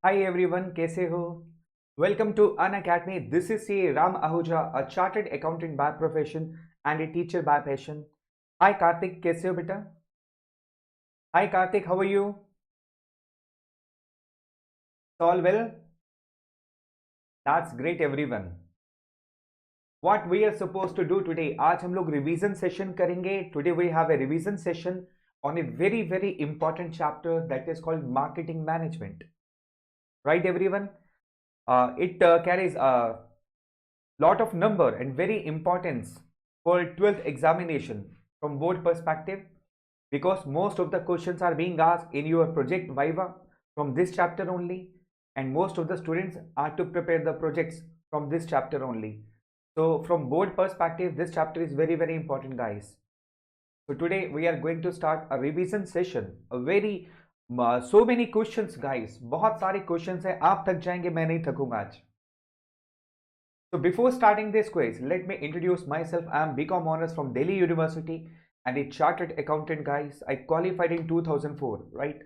Hi everyone, कैसे हो? Welcome to An Academy. This is C. Ram Ahuja, a chartered accountant by profession and a teacher by passion. Hi Karthik, कैसे हो बेटा? Hi Karthik, how are you? All well? That's great everyone. What we are supposed to do today? आज हम लोग revision session करेंगे. Today we have a revision session on a very important chapter that is called marketing management. Right everyone? It carries a lot of number and very importance for 12th examination from board perspective, because most of the questions are being asked in your project viva from this chapter only, and most of the students are to prepare the projects from this chapter only. So from board perspective, this chapter is very important, guys. So today we are going to start a revision session, a very so many questions, guys. बहुत सारे questions हैं, आप थक जाएंगे, मैं नहीं थकूंगा आज. So before starting this quiz, let me introduce myself. I am BCom Honors from Delhi University and a chartered accountant, guys. I qualified in 2004, right?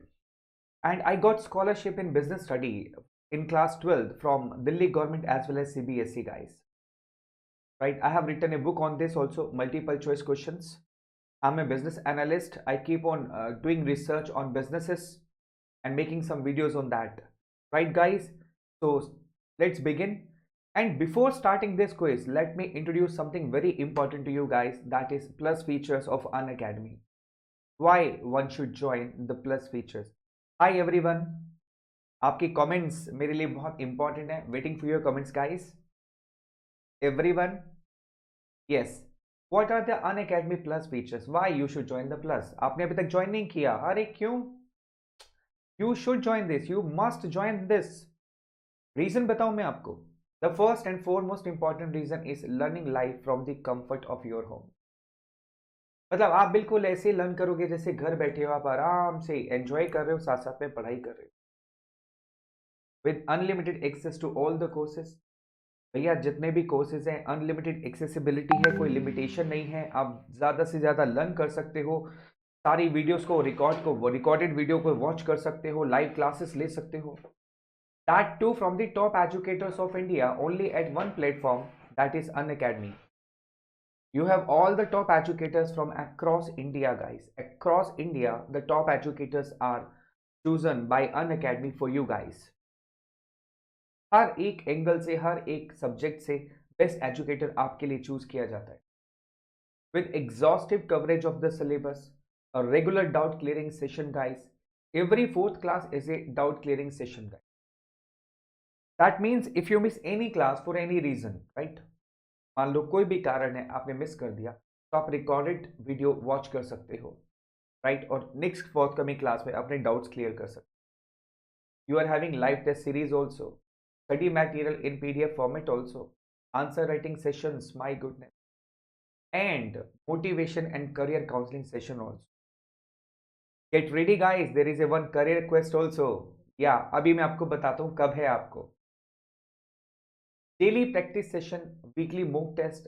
And I got scholarship in business study in class 12 from Delhi government as well as CBSE, guys. Right? I have written a book on this also, multiple choice questions. I'm a business analyst. I keep on doing research on businesses and making some videos on that. Right, guys? So let's begin. And before starting this quiz, let me introduce something very important to you guys, that is plus features of Unacademy. Why one should join the plus features. Hi everyone. आपकी comments मेरे लिए बहुत important है. Waiting for your comments, guys. Everyone. Yes. What are the Unacademy plus features? Why you should join the plus? आपने अभी तक join नहीं किया. अरे क्यों? You should join this. You must join this. Reason बताऊं मैं आपको. The first and foremost important reason is learning life from the comfort of your home. मतलब आप बिल्कुल ऐसे लर्न करोगे जैसे घर बैठे हो, आप आराम से एंजॉय कर रहे हो, साथ साथ में पढ़ाई कर रहे हो, with unlimited access to all the courses. भैया जितने भी कोर्सेज हैं अनलिमिटेड एक्सेसिबिलिटी है, कोई लिमिटेशन नहीं है, आप ज़्यादा से ज़्यादा लर्न कर सकते हो. सारी वीडियोस को रिकॉर्डेड वीडियो को वॉच कर सकते हो, लाइव क्लासेस ले सकते हो. That too from the top educators of India, only at one platform, that is Unacademy. You have all the top educators from across India, guys. Across India, the top educators are chosen by Unacademy for you guys. हर एक angle से, हर एक subject से best educator आपके लिए choose किया जाता है, with exhaustive coverage of the syllabus, a regular doubt clearing session, guys. Every fourth class is a doubt clearing session, guys. That means if you miss any class for any reason, right? मान लो कोई भी कारण है आपने miss कर दिया, तो आप रिकॉर्डेड वीडियो वॉच कर सकते हो, राइट? और नेक्स्ट फोर्थ कमिंग क्लास में अपने डाउट्स क्लियर कर सकते हो. You are having live test series also, study material in PDF format also, answer writing sessions, my goodness, and motivation and career counselling session also. Get ready guys, there is a one career quest also. या अभी मैं आपको बताता हूँ कब है आपको. Daily practice session, weekly mock test,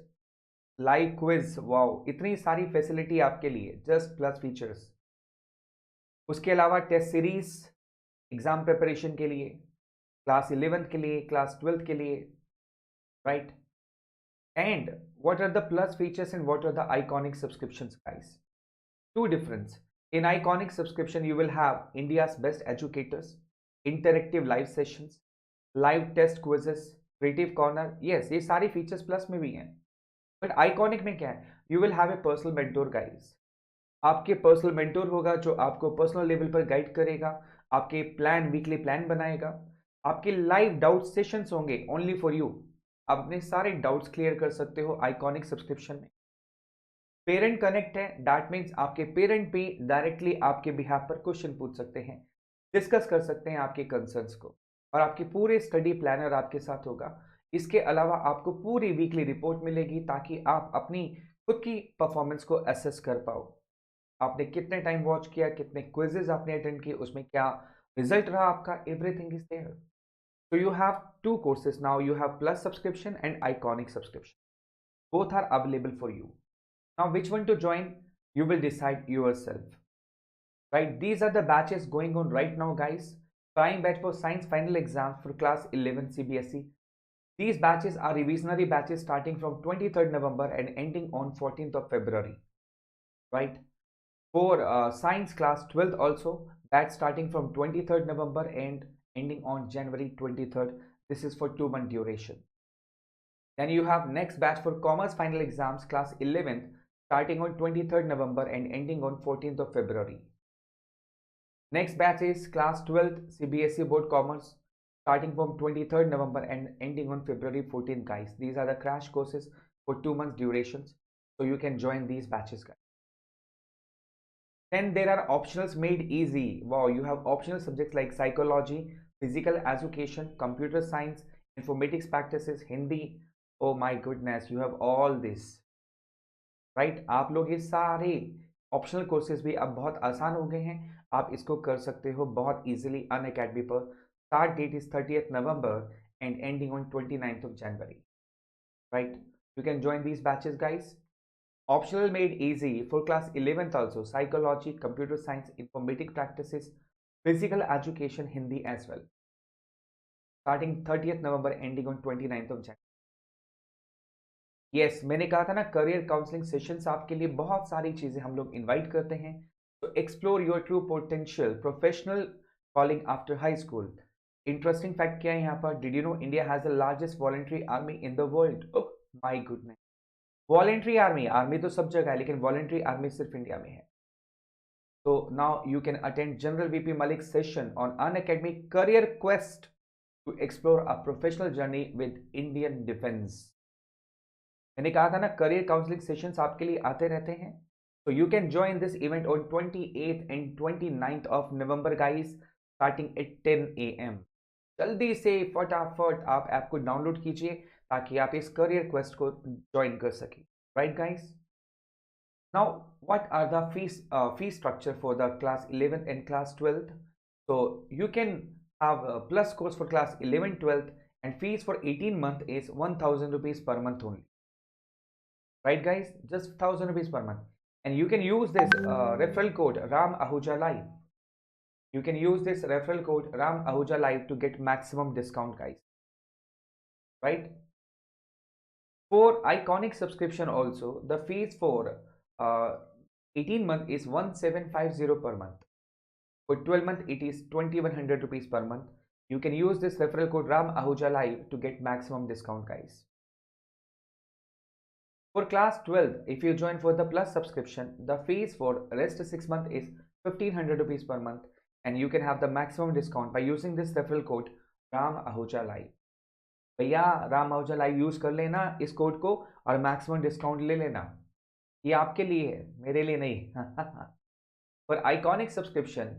live quiz. Wow, इतनी सारी फैसिलिटी आपके लिए जस्ट प्लस फीचर्स. उसके अलावा टेस्ट सीरीज एग्जाम प्रिपरेशन के लिए, क्लास 11th के लिए, क्लास 12th के लिए, right? And what are the plus features and what are the iconic subscriptions, guys? To difference. In iconic subscription, you will have India's best educators, interactive live sessions, live test quizzes, creative corner. Yes, ये सारी features plus में भी हैं. But iconic में क्या है? You will have a personal mentor, guys. आपके personal mentor होगा जो आपको पर्सनल लेवल पर गाइड करेगा, आपके प्लान, वीकली प्लान बनाएगा, आपके लाइव डाउट सेशंस होंगे ओनली फॉर यू. आप अपने सारे डाउट्स क्लियर कर सकते हो आइकॉनिक सब्सक्रिप्शन में. पेरेंट कनेक्ट है, दैट मीन्स आपके पेरेंट भी डायरेक्टली आपके बिहाफ पर क्वेश्चन पूछ सकते हैं, डिस्कस कर सकते हैं आपके कंसर्न्स को, और आपके पूरे स्टडी प्लानर आपके साथ होगा. इसके अलावा आपको पूरी वीकली रिपोर्ट मिलेगी ताकि आप अपनी खुद की परफॉर्मेंस को असेस कर पाओ. आपने कितने टाइम वॉच किया, कितने क्विजेज आपने अटेंड किए, उसमें क्या रिजल्ट रहा आपका, everything is there. So you have two courses now. You have plus subscription and iconic subscription. Both are available for you. Now which one to join, you will decide yourself, right? These are the batches going on right now, guys. prime batch for science final exams for class 11 CBSE. These batches are revisionary batches starting from 23rd November and ending on 14th of February, right? For science class 12th also, batch starting from 23rd November and ending on January 23rd. This is for 2 month duration. Then you have next batch for commerce final exams class 11th starting on 23rd November and ending on 14th of February. Next batch is class 12th CBSE board commerce starting from 23rd November and ending on February 14th, guys. These are the crash courses for 2 months durations, so you can join these batches, guys. Then there are optionals made easy. Wow, you have optional subjects like psychology, physical education, computer science, informatics practices, Hindi. Oh my goodness, you have all this, right? आप लोग ये सारे optional courses भी अब बहुत आसान हो गए हैं, आप इसको कर सकते हो बहुत इजीली अनअकैडमी पर. Start date is 30th November and ending on 29th of January, right? You can join these batches, guys. Optional made easy for class 11th also, psychology, computer science, informatic practices, physical education, Hindi as well. Starting 30th November, ending on 29th of January. Yes, मैंने कहा था ना career counselling sessions आपके लिए बहुत सारी चीजें हम लोग इनवाइट करते हैं. तो explore your true potential, professional calling after high school. Interesting fact क्या है यहाँ पर? Did you know India has the largest voluntary army in the world? Oh my goodness. Voluntary army, army तो सब जगह है लेकिन वॉलंटरी आर्मी सिर्फ इंडिया में है. So now you can attend General VP Malik's session on Unacademy Career Quest to explore a professional journey with Indian Defense. मैंने कहा था ना करियर काउंसलिंग सेशंस आपके लिए आते रहते हैं. So you can join this event on 28th and 29th of November, guys, starting at 10 AM. जल्दी से फटाफट आप ऐप को डाउनलोड कीजिए ताकि आप इस करियर क्वेस्ट को ज्वाइन कर सकें. Right guys? Now, what are the fee structure for the class 11th and class 12th? So you can have a plus course for class 11, 12th, and fees for 18 month is 1,000 rupees per month only. Right, guys? Just 1,000 rupees per month, and you can use this referral code Ram Ahuja Live. You can use this referral code Ram Ahuja Live to get maximum discount, guys. Right? For iconic subscription also, the fees for 18 month is 1750 per month. For 12 month it is 2100 rupees per month. You can use this referral code Ram Ahuja Live to get maximum discount, guys. For class 12, if you join for the plus subscription, the fees for rest 6 month is 1500 rupees per month, and you can have the maximum discount by using this referral code Ram Ahuja Live. भैया Ram Ahuja live use कर लेना इस code को और maximum discount ले लेना. ये आपके लिए है, मेरे लिए नहीं. For iconic subscription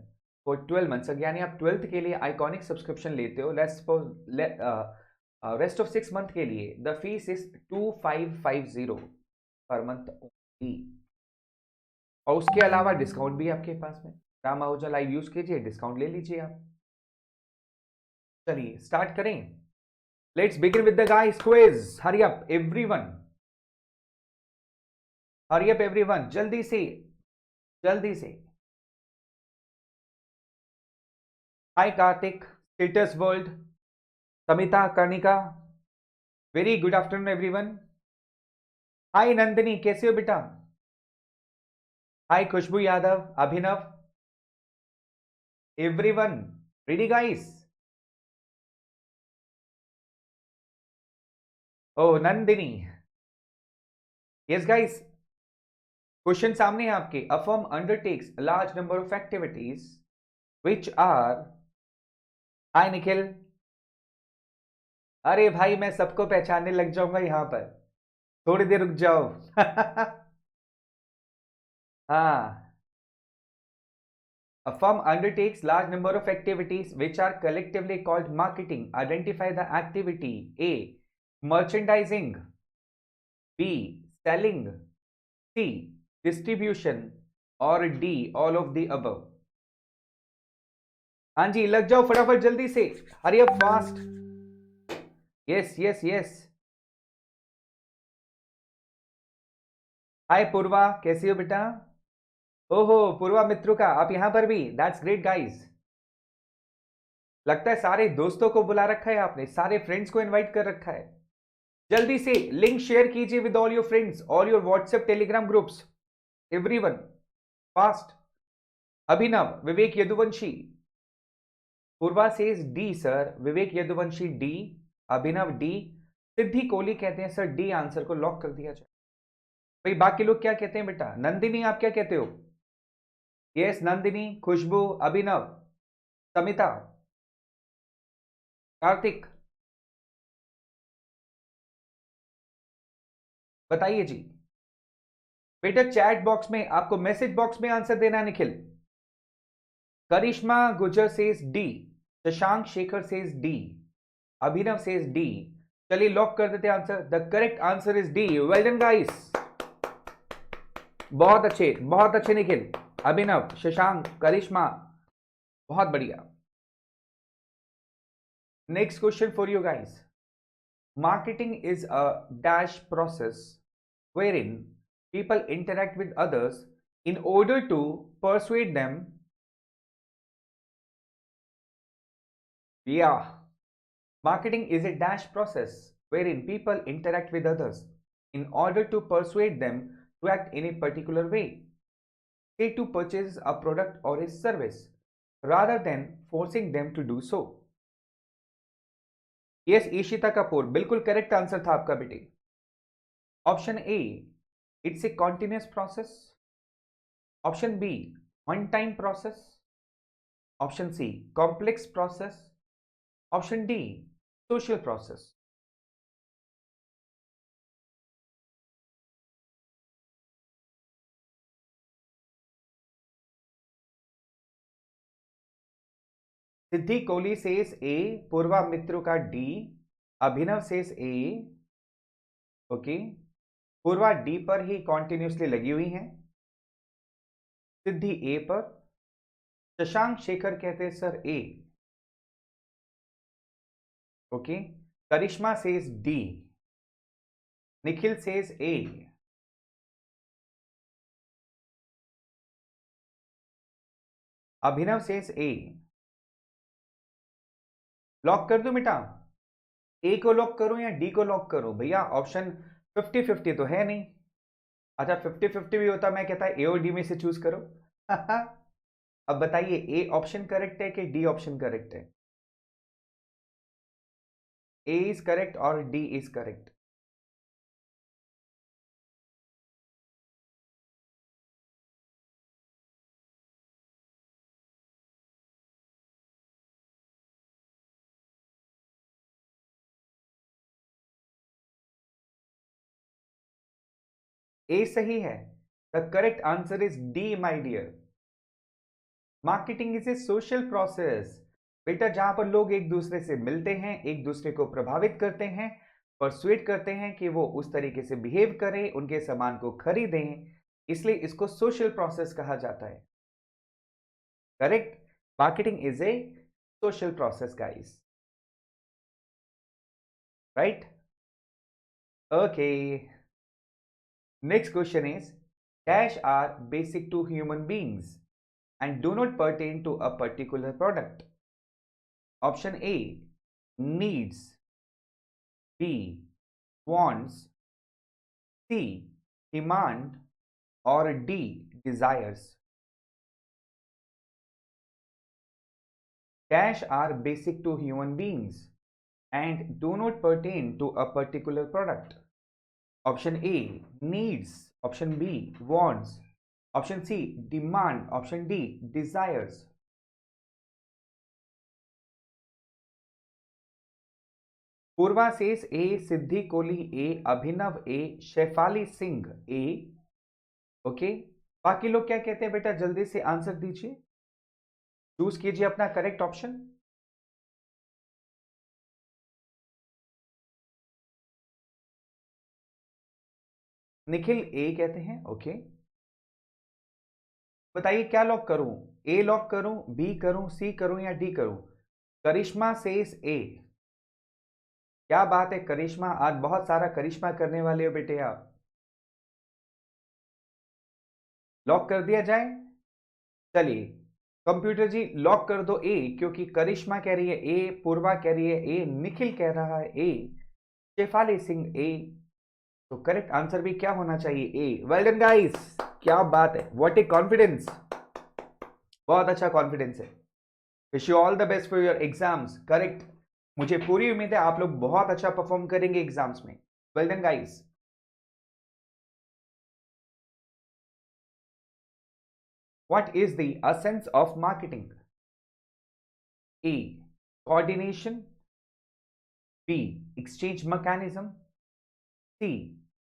for 12 months, यानी आप 12th के लिए आइकॉनिक सब्सक्रिप्शन लेते हो, रेस्ट ऑफ 6 मंथ के लिए the fees is 2550 per month only. और उसके अलावा डिस्काउंट भी आपके पास में. राम आहूजा लाइव यूज कीजिए, डिस्काउंट ले लीजिए आप. चलिए स्टार्ट करें. Let's begin with the guys quiz. Hurry up everyone. Hurry up everyone. जल्दी से, जल्दी से. Hi Karthik, Status World, Samita Karnika. Very good afternoon everyone. Hi Nandini, कैसे हो बेटा? Hi खुशबू यादव, अभिनव. Everyone, ready guys? Oh, Nandini. Yes, guys. Question सामने है आपके. A firm undertakes a large number of activities which are. Hi, Nikhil. अरे भाई मैं सबको पहचानने लग जाऊंगा यहाँ पर. थोड़ी देर रुक जाओ. हाँ. A firm undertakes large number of activities which are collectively called marketing. Identify the activity. A. Merchandising, B. Selling, C. Distribution, or D. All of the above. हाँ जी लग जाओ फटाफट जल्दी से. Hurry up fast. Yes yes yes. Hi Purva, कैसी हो बेटा? ओहो पूर्वा मित्रों का आप यहाँ पर भी. That's great guys. लगता है सारे दोस्तों को बुला रखा है आपने, सारे फ्रेंड्स को इनवाइट कर रखा है। जल्दी से लिंक शेयर कीजिए with all your friends, all your WhatsApp Telegram groups, everyone fast. Abhinav, Vivek Yaduvanshi, Purva says D sir, Vivek Yaduvanshi D, Abhinav D, Siddhi Kohli कहते हैं सर डी आंसर को लॉक कर दिया जाए। भाई बाकी लोग क्या कहते हैं बेटा? नंदिनी आप क्या कहते हो? यस नंदिनी, खुशबू, अभिनव, समिता, कार्तिक, बताइए जी। बेटा चैट बॉक्स में, आपको मैसेज बॉक्स में आंसर देना है Nikhil. Karishma Gujar says D, Shashank Shekhar says D, Abhinav says D. चलिए लॉक कर देते answer. The correct answer is D. Well done guys, बहुत अच्छे निखिल, अभिनव, शशांक, करिश्मा, बहुत बढ़िया। Next question for you guys. Marketing is a dash process wherein people interact with others in order to persuade them. Yeah, marketing is a dash process wherein people interact with others in order to persuade them to act in a particular way, say to purchase a product or a service, rather than forcing them to do so. Yes Ishita Kapoor, बिल्कुल correct answer था आपका बेटे। Option A, it's a continuous process. Option B, one time process. Option C, complex process. Option D, social process. Siddhi Kohli says A, Purva मित्रों का D, Abhinav says A, okay, Purva D पर ही continuously लगी हुई हैं, सिद्धि ए पर, शशांक शेखर कहते हैं सर ए, ओके, करिश्मा सेस डी, निखिल सेस ए, अभिनव सेस ए। लॉक कर दूं बेटा? ए को लॉक करूं या डी को लॉक करूं? भैया ऑप्शन 50-50 तो है नहीं। अच्छा 50-50 भी होता मैं कहता ए और डी में से चूज करो। अब बताइए ए ऑप्शन करेक्ट है कि डी ऑप्शन करेक्ट है? ए इज करेक्ट और डी इज करेक्ट। ए सही है। The correct answer is D my dear. Marketing is a social process बेटा, जहां पर लोग एक दूसरे से मिलते हैं, एक दूसरे को प्रभावित करते हैं, परसुएट करते हैं कि वो उस तरीके से बिहेव करें, उनके सामान को खरीदें, इसलिए इसको सोशल प्रोसेस कहा जाता है। Correct, marketing is a social process guys, right? Okay, next question is, dash are basic to human beings and do not pertain to a particular product. Option A, needs, B, wants, C, demand, or D, desires. Dash are basic to human beings and do not pertain to a particular product. Option A, needs. Option B, wants. Option C, demand. Option D, desires. Purva cess A, Siddhi Kohli A, Abhinav A, Shefali Singh A, okay. बाकी लोग क्या कहते हैं बेटा? जल्दी से answer दीजिए, choose कीजिए अपना करेक्ट ऑप्शन। निखिल ए कहते हैं, ओके। बताइए क्या लॉक करूं? ए लॉक करूं, बी करूं, सी करूं या डी करूं? करिश्मा सेस ए। क्या बात है करिश्मा, आज बहुत सारा करिश्मा करने वाले हो बेटे आप। लॉक कर दिया जाए? चलिए, कंप्यूटर जी लॉक कर दो ए, क्योंकि करिश्मा कह रही है ए, पूर्वा कह रही है ए, निखिल कह रहा है ए, शेफाली सिंह ए। तो करेक्ट आंसर भी क्या होना चाहिए? ए। वेल डन गाइस, क्या बात है, व्हाट ए कॉन्फिडेंस, बहुत अच्छा कॉन्फिडेंस है। Wish you all the best for your exams. Correct, मुझे पूरी उम्मीद है आप लोग बहुत अच्छा परफॉर्म करेंगे एग्जाम्स में। Well done guys. What is the essence of marketing? A, coordination, B, exchange mechanism, C,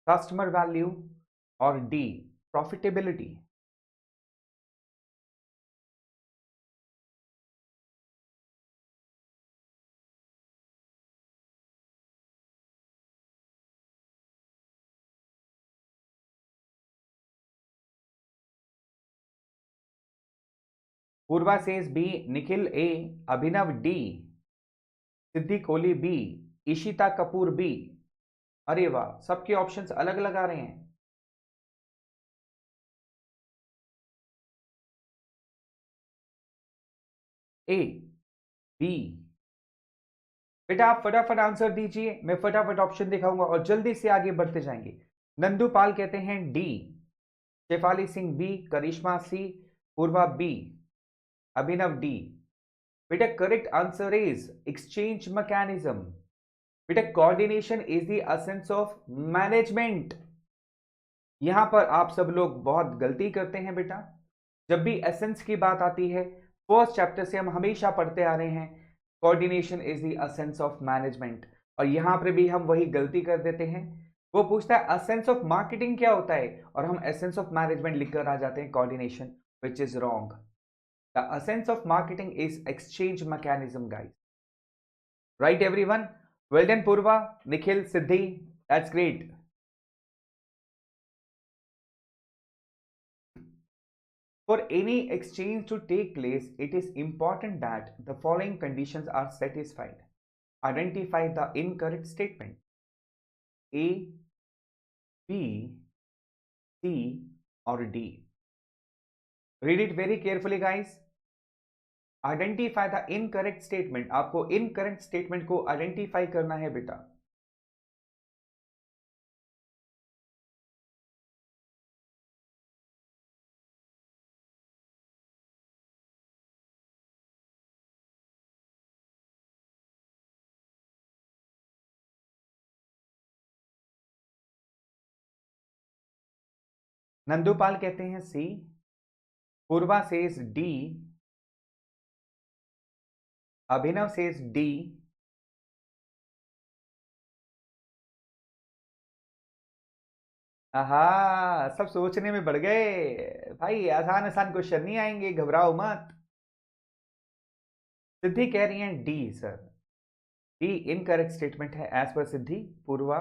customer value, और D, profitability. Purva says B, Nikhil A, Abhinav D, Siddhi Kohli B, Ishita Kapoor B. अरे वाह, सबके ऑप्शंस अलग अलग आ रहे हैं। A, B. बेटा आप फटाफट आंसर दीजिए, मैं फटाफट ऑप्शन दिखाऊंगा और जल्दी से आगे बढ़ते जाएंगे। नंदूपाल कहते हैं D, Shefali Singh B, Karishma C, Purva B, Abhinav D. बेटा correct answer is exchange mechanism. बेटा coordination is the essence of management. यहां पर आप सब लोग बहुत गलती करते हैं बेटा। जब भी एसेंस की बात आती है, फर्स्ट चैप्टर से हम हमेशा पढ़ते आ रहे हैं coordination is the essence of management, और यहां पर भी हम वही गलती कर देते हैं। वो पूछता है एसेंस ऑफ मार्केटिंग क्या होता है, और हम एसेंस ऑफ मैनेजमेंट लिखकर आ जाते हैं coordination, which is wrong. The essence of marketing is exchange mechanism guys. Right everyone? Well done Purva, Nikhil, Siddhi, that's great. For any exchange to take place, it is important that the following conditions are satisfied. Identify the incorrect statement. A, B, C, or D. Read it very carefully, guys. Identify the incorrect statement. आपको incorrect statement को identify करना है बेटा। नंदूपाल कहते हैं सी, पूर्वा says D, Abhinav says D. आहा, सब सोचने में बढ़ गए भाई, आसान आसान क्वेश्चन नहीं आएंगे, घबराओ मत। सिद्धि कह रही हैं D sir, D incorrect statement है एज पर सिद्धि, पूर्वा,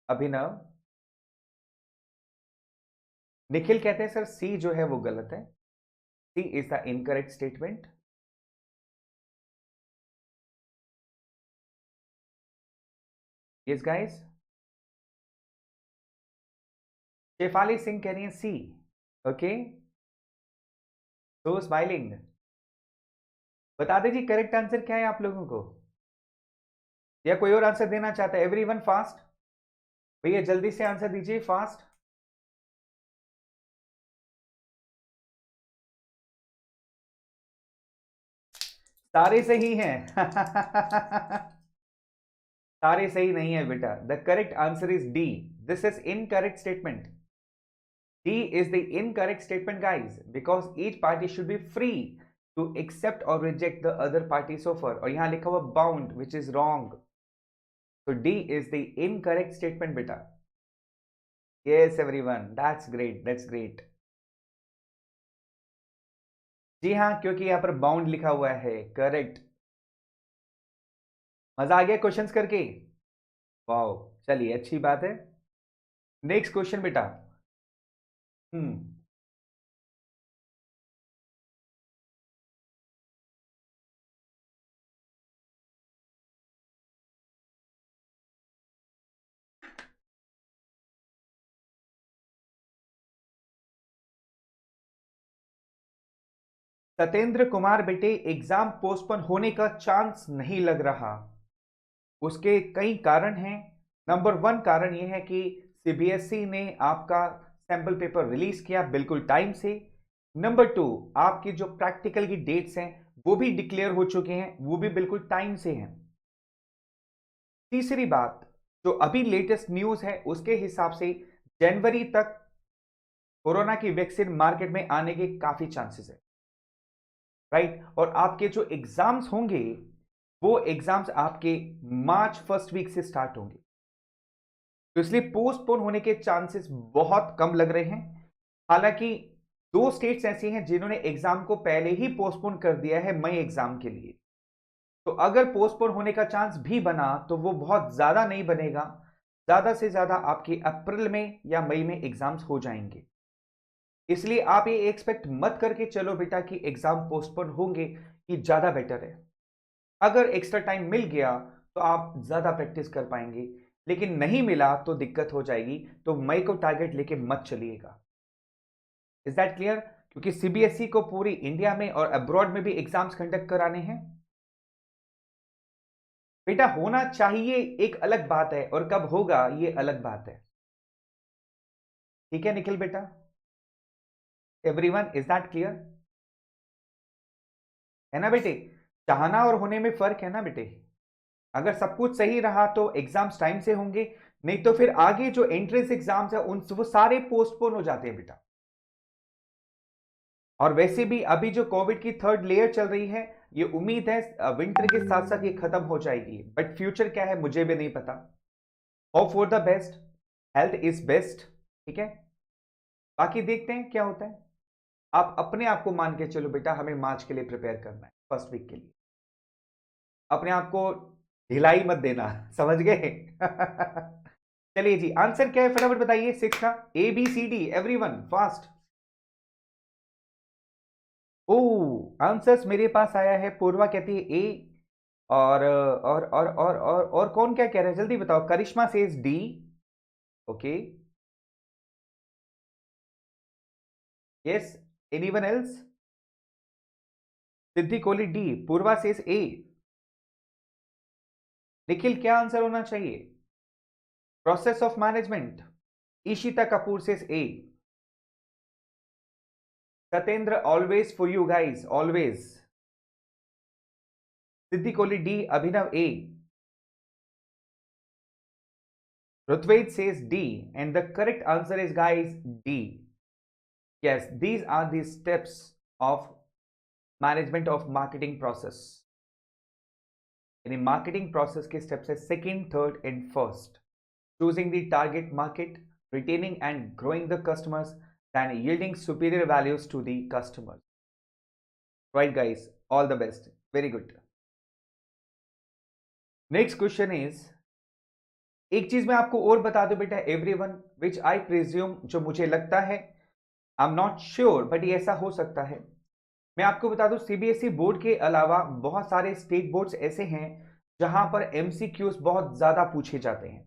अभिनव। निखिल कहते हैं सर सी जो है वो गलत है, C is the incorrect statement. Yes guys. Shefali Singh कह रही हैं सी। ओके, सो स्माइलिंग। बता दीजिए करेक्ट आंसर क्या है आप लोगों को, या कोई और आंसर देना चाहता है? एवरीवन फास्ट, भैया जल्दी से आंसर दीजिए फास्ट। सारे सही हैं। सारे सही नहीं है बेटा, the correct answer is D, this is incorrect statement. D is the incorrect statement, guys, because each party should be free to accept or reject the other party's offer. और यहाँ लिखा हुआ bound, which is wrong. So D is the incorrect statement, beta. Yes, everyone. That's great. That's great. जी हाँ, क्योंकि यहाँ पर bound लिखा हुआ है। करेक्ट। मजा आ गया क्वेश्चंस करके? वाओ, चलिए अच्छी बात है। नेक्स्ट क्वेश्चन बेटा। हम्म सतेंद्र कुमार बेटे, एग्जाम पोस्टपोन होने का चांस नहीं लग रहा। उसके कई कारण हैं। नंबर 1 कारण यह है कि सीबीएसई ने आपका सैंपल पेपर रिलीज किया बिल्कुल टाइम से। नंबर 2, आपकी जो प्रैक्टिकल की डेट्स हैं वो भी डिक्लेयर हो चुके हैं, वो भी बिल्कुल टाइम से हैं। तीसरी बात, जो अभी लेटेस्ट न्यूज है उसके हिसाब से जनवरी तक कोरोना की वैक्सीन मार्केट में आने के काफी चांसेस है, राइट। और आपके जो एग्जाम्स होंगे वो एग्जाम्स आपके मार्च फर्स्ट वीक से स्टार्ट होंगे, तो इसलिए पोस्टपोन होने के चांसेस बहुत कम लग रहे हैं। हालांकि 2 स्टेट्स ऐसी हैं जिन्होंने एग्जाम को पहले ही पोस्टपोन कर दिया है मई एग्जाम के लिए। तो अगर पोस्टपोन होने का चांस भी बना तो वो बहुत ज्यादा नहीं बनेगा, ज्यादा से ज्यादा आपके अप्रैल में या मई में एग्जाम्स हो जाएंगे। इसलिए आप ये एक्सपेक्ट मत करके चलो बेटा कि एग्जाम पोस्टपोन होंगे, ये ज्यादा बेटर है। अगर एक्स्ट्रा टाइम मिल गया तो आप ज्यादा प्रैक्टिस कर पाएंगे, लेकिन नहीं मिला तो दिक्कत हो जाएगी। तो मई को टारगेट लेके मत चलिएगा। Is that clear? क्योंकि सीबीएसई को पूरी इंडिया में और अब्रॉड में भी एग्जाम्स कंडक्ट कराने हैं। बेटा होना चाहिए एक अलग बात है, और कब होगा ये अलग बात है। ठीक है निखिल बेटा, एवरीवन, इज दैट क्लियर? है ना बेटे? चाहना और होने में फर्क है ना बेटे। अगर सब कुछ सही रहा तो एग्जाम्स टाइम से होंगे, नहीं तो फिर आगे जो एंट्रेंस एग्जाम्स है उन वो सारे पोस्टपोन हो जाते हैं बेटा। और वैसे भी अभी जो कोविड की 3rd लेयर चल रही है, ये उम्मीद है विंटर के साथ साथ ये खत्म हो जाएगी, बट फ्यूचर क्या है मुझे भी नहीं पता। Hope for the best, health is best, ठीक है। बाकी देखते हैं क्या होता है। आप अपने आप को मान के चलो बेटा, हमें मार्च के लिए प्रिपेयर करना है, फर्स्ट वीक के लिए। अपने आप को ढिलाई मत देना, समझ गए? चलिए जी, आंसर क्या है फटाफट बताइए 6 का। ABCD, everyone fast. Oh, answers मेरे पास आया है। पूर्वा कहती है ए, और कौन क्या कह रहा है जल्दी बताओ। Karishma says D. Okay, yes, anyone else? Siddhi Kohli D, Purva says A. Nikhil क्या आंसर होना चाहिए? Process of management, Ishita Kapoor says A. Satendra always for you guys, always. Siddhi Kohli D, Abhinav A. Rutved says D, and the correct answer is, guys, D. Yes, these are the steps of management of marketing process. यानी marketing process के steps है second, third and first. Choosing the target market, retaining and growing the customers, and yielding superior values to the customers. Right, guys, all the best. Very good. Next question is, एक चीज मैं आपको और बता दूं बेटा everyone, which I presume, जो मुझे लगता है, I am not sure but ये ऐसा हो सकता है। मैं आपको बता दूं सीबीएसई बोर्ड के अलावा बहुत सारे स्टेट बोर्ड्स ऐसे हैं जहां पर एमसीक्यूज बहुत ज्यादा पूछे जाते हैं,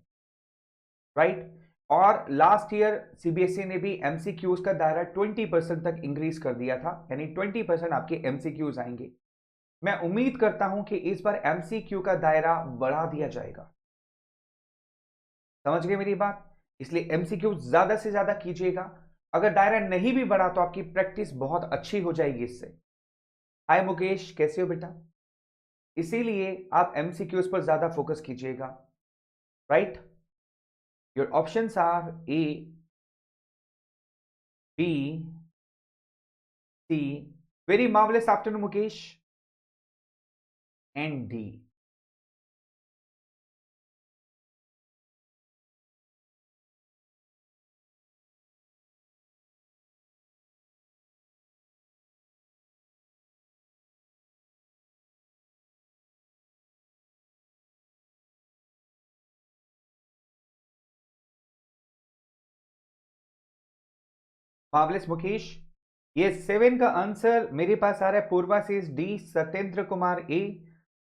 राइट। और लास्ट ईयर सीबीएसई ने भी एमसीक्यूज का दायरा 20% तक इंक्रीज कर दिया था, यानी 20% आपके एमसीक्यूज आएंगे। मैं उम्मीद करता हूं कि इस बार एमसीक्यू का दायरा बढ़ा दिया जाएगा। समझ गए मेरी बात? इसलिए एमसीक्यू ज्यादा से ज्यादा कीजिएगा। अगर दायरा नहीं भी बढ़ा तो आपकी प्रैक्टिस बहुत अच्छी हो जाएगी इससे। हाय मुकेश, कैसे हो बेटा? इसीलिए आप एमसीक्यूज पर ज्यादा फोकस कीजिएगा, right. Your options are A, B, C. Very marvellous afternoon Mukesh, and D. Marvellous Mukesh, ये 7 का आंसर मेरे पास आ रहा है। Purva says D, Satyendra Kumar A,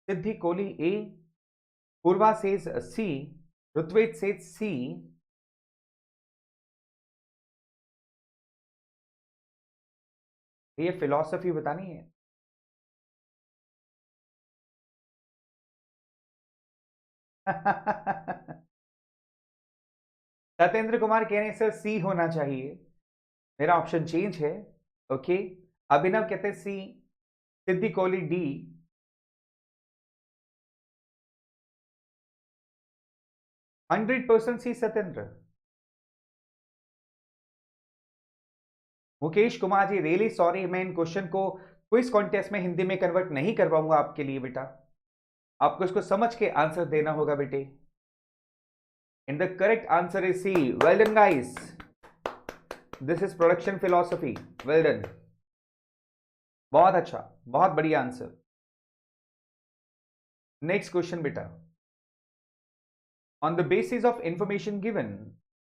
Siddhi Kohli A, Purva says C, Ritvij says C. ये फिलॉसफी बतानी है। सत्येंद्र कुमार कह रहे हैं सर सी होना चाहिए, मेरा ऑप्शन चेंज है। ओके, अभिनव कहते हैं सी, सिद्धि कोहली डी, 100% सी सत्येंद्र। मुकेश कुमार जी रियली सॉरी, मैं इन क्वेश्चन को क्विज कॉन्टेस्ट में हिंदी में कन्वर्ट नहीं कर पाऊंगा आपके लिए बेटा, आपको इसको समझ के आंसर देना होगा बेटे। And the correct answer is C. Well done guys, this is production philosophy, well done, बहुत अच्छा, बहुत बढ़िया आंसर। नेक्स्ट क्वेश्चन बेटा, on the basis of information given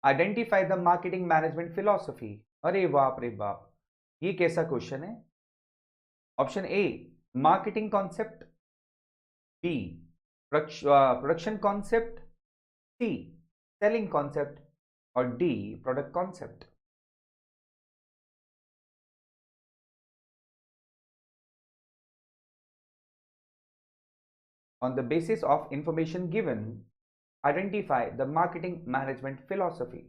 identify the marketing management philosophy. अरे बाप रे बाप, ये कैसा क्वेश्चन है? Option A marketing concept, B production concept, C selling concept और D product concept. On the basis of information given, identify the marketing management philosophy.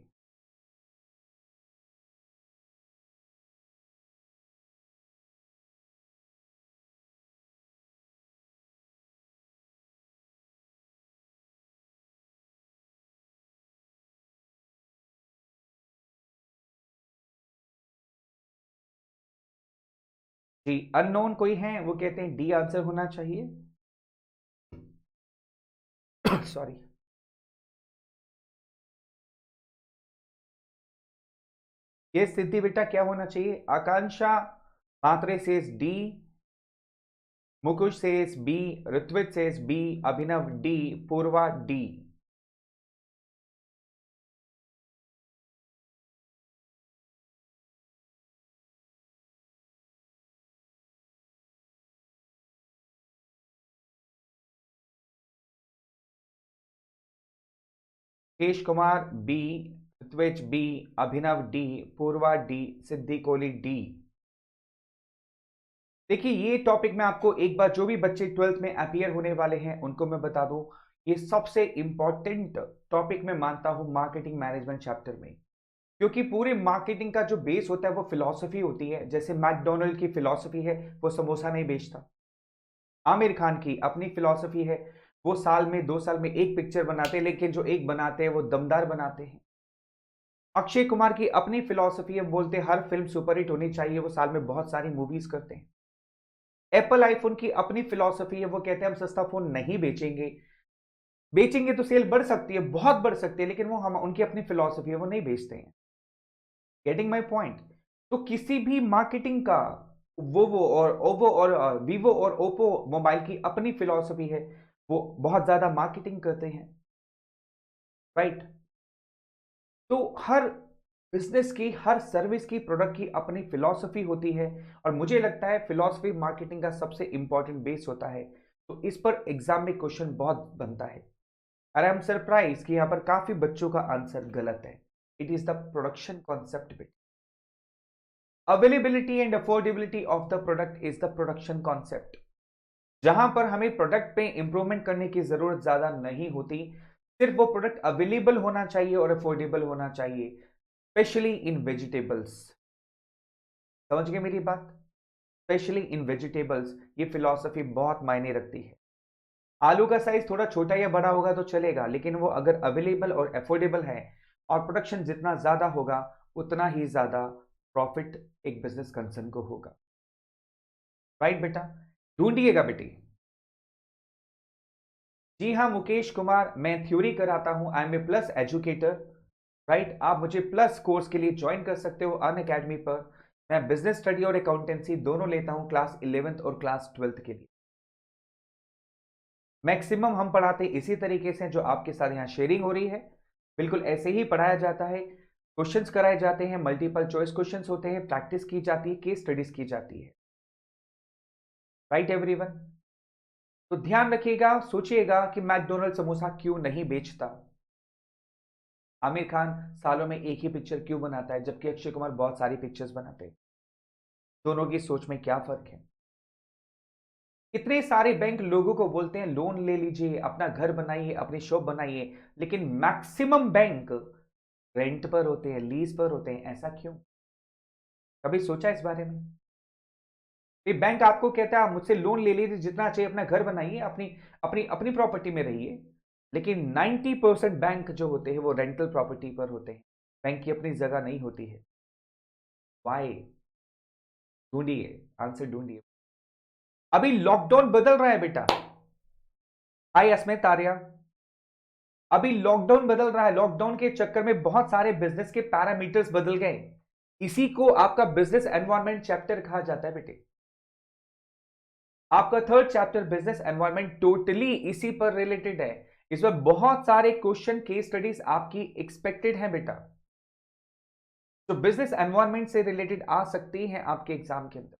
जी unknown कोई है, वो कहते हैं डी आंसर होना चाहिए। सॉरी, ये स्थिति बेटा क्या होना चाहिए? Akanksha Mhatre says D, Mukush says B, Ritvij says B, Abhinav D, Purva D. Kesh Kumar B, Ritvij B, Abhinav D, Purva D, Siddhi Kohli D. देखिए ये टॉपिक मैं आपको एक बार, जो भी बच्चे 12th में अपियर होने वाले हैं उनको मैं बता दूं, ये सबसे इंपॉर्टेंट टॉपिक मैं मानता हूं मार्केटिंग मैनेजमेंट चैप्टर में, क्योंकि पूरे मार्केटिंग का जो बेस होता है वो फिलॉसफी होती है। जैसे मैकडोनल्ड की फिलॉसफी है, वो समोसा नहीं बेचता। आमिर खान की अपनी फिलॉसफी है, वो साल में 2 साल में एक पिक्चर बनाते हैं, लेकिन जो एक बनाते हैं वो दमदार बनाते हैं। अक्षय कुमार की अपनी फिलॉसफी है, बोलते हैं हर फिल्म सुपरहिट होनी चाहिए, वो साल में बहुत सारी मूवीज करते हैं। एप्पल आईफोन की अपनी फिलॉसफी है, वो कहते हैं हम सस्ता फोन नहीं बेचेंगे, बेचेंगे तो सेल बढ़ सकती है, बहुत बढ़ सकती है, लेकिन वो हम, उनकी अपनी फिलॉसफी है, वो नहीं बेचते हैं। Getting my point? तो किसी भी मार्केटिंग का, वोवो और ओवो और वीवो और ओप्पो मोबाइल की अपनी फिलॉसफी है, वो बहुत ज्यादा मार्केटिंग करते हैं, राइट? तो हर बिजनेस की, हर सर्विस की, प्रोडक्ट की अपनी फिलॉसफी होती है, और मुझे लगता है फिलॉसफी मार्केटिंग का सबसे इंपॉर्टेंट बेस होता है। तो इस पर एग्जाम में क्वेश्चन बहुत बनता है, और आई एम सरप्राइज कि यहां पर काफी बच्चों का आंसर गलत है। It is the production concept bit. Availability and affordability of the product is the production concept, जहां पर हमें प्रोडक्ट पे इंप्रूवमेंट करने की जरूरत ज्यादा नहीं होती, सिर्फ वो प्रोडक्ट अवेलेबल होना चाहिए और अफोर्डेबल होना चाहिए, स्पेशली इन वेजिटेबल्स। समझ गए मेरी बात? स्पेशली इन वेजिटेबल्स ये फिलॉसफी बहुत मायने रखती है। आलू का साइज थोड़ा छोटा या बड़ा होगा तो चलेगा, लेकिन वो अगर अवेलेबल और अफोर्डेबल है, और प्रोडक्शन जितना ज्यादा होगा उतना ही ज्यादा प्रॉफिट एक बिजनेस कंसर्न को होगा, राइट बेटा? ढूंढिएगा बेटी। जी हाँ मुकेश कुमार, मैं थ्योरी कराता हूं, I am a plus educator, right? आप मुझे प्लस कोर्स के लिए ज्वाइन कर सकते हो अन अकेडमी पर। मैं बिजनेस स्टडी और अकाउंटेंसी दोनों लेता हूं, क्लास 11th और क्लास 12th के लिए। मैक्सिमम हम पढ़ाते इसी तरीके से जो आपके साथ यहाँ शेयरिंग हो रही है, बिल्कुल ऐसे ही पढ़ाया जाता है। क्वेश्चंस कराए जाते हैं, मल्टीपल चॉइस क्वेश्चंस होते हैं, प्रैक्टिस की जाती है, केस स्टडीज की जाती है, राइट एवरीवन? तो ध्यान रखिएगा, सोचिएगा कि मैकडोनल्ड समोसा क्यों नहीं बेचता, आमिर खान सालों में एक ही पिक्चर क्यों बनाता है, जबकि अक्षय कुमार बहुत सारी पिक्चर्स बनाते हैं। दोनों की सोच में क्या फर्क है? इतने सारे बैंक लोगों को बोलते हैं लोन ले लीजिए, अपना घर बनाइए, अपनी शॉप बनाइए, लेकिन मैक्सिमम बैंक रेंट पर होते हैं, लीज पर होते हैं। ऐसा क्यों? कभी सोचा इस बारे में? ये बैंक आपको कहता है आप मुझसे लोन ले लीजिए जितना चाहिए, अपना घर बनाइए, अपनी अपनी अपनी प्रॉपर्टी में रहिए, लेकिन 90% बैंक जो होते हैं वो रेंटल प्रॉपर्टी पर होते हैं। बैंक की अपनी जगह नहीं होती है। वाई? ढूंढिए, आंसर ढूंढिए। अभी लॉकडाउन बदल रहा है बेटा। हाय अस्मित आर्या। अभी लॉकडाउन बदल रहा है, लॉकडाउन के चक्कर में बहुत सारे बिजनेस के पैरामीटर्स बदल गए। इसी को आपका बिजनेस एनवायरनमेंट चैप्टर कहा जाता है बेटे। आपका third chapter business environment totally इसी पर रिलेटेड है। इसमें बहुत सारे क्वेश्चन केस स्टडीज आपकी एक्सपेक्टेड हैं बेटा, तो बिजनेस एनवायरनमेंट से रिलेटेड आ सकती हैं आपके एग्जाम के अंदर।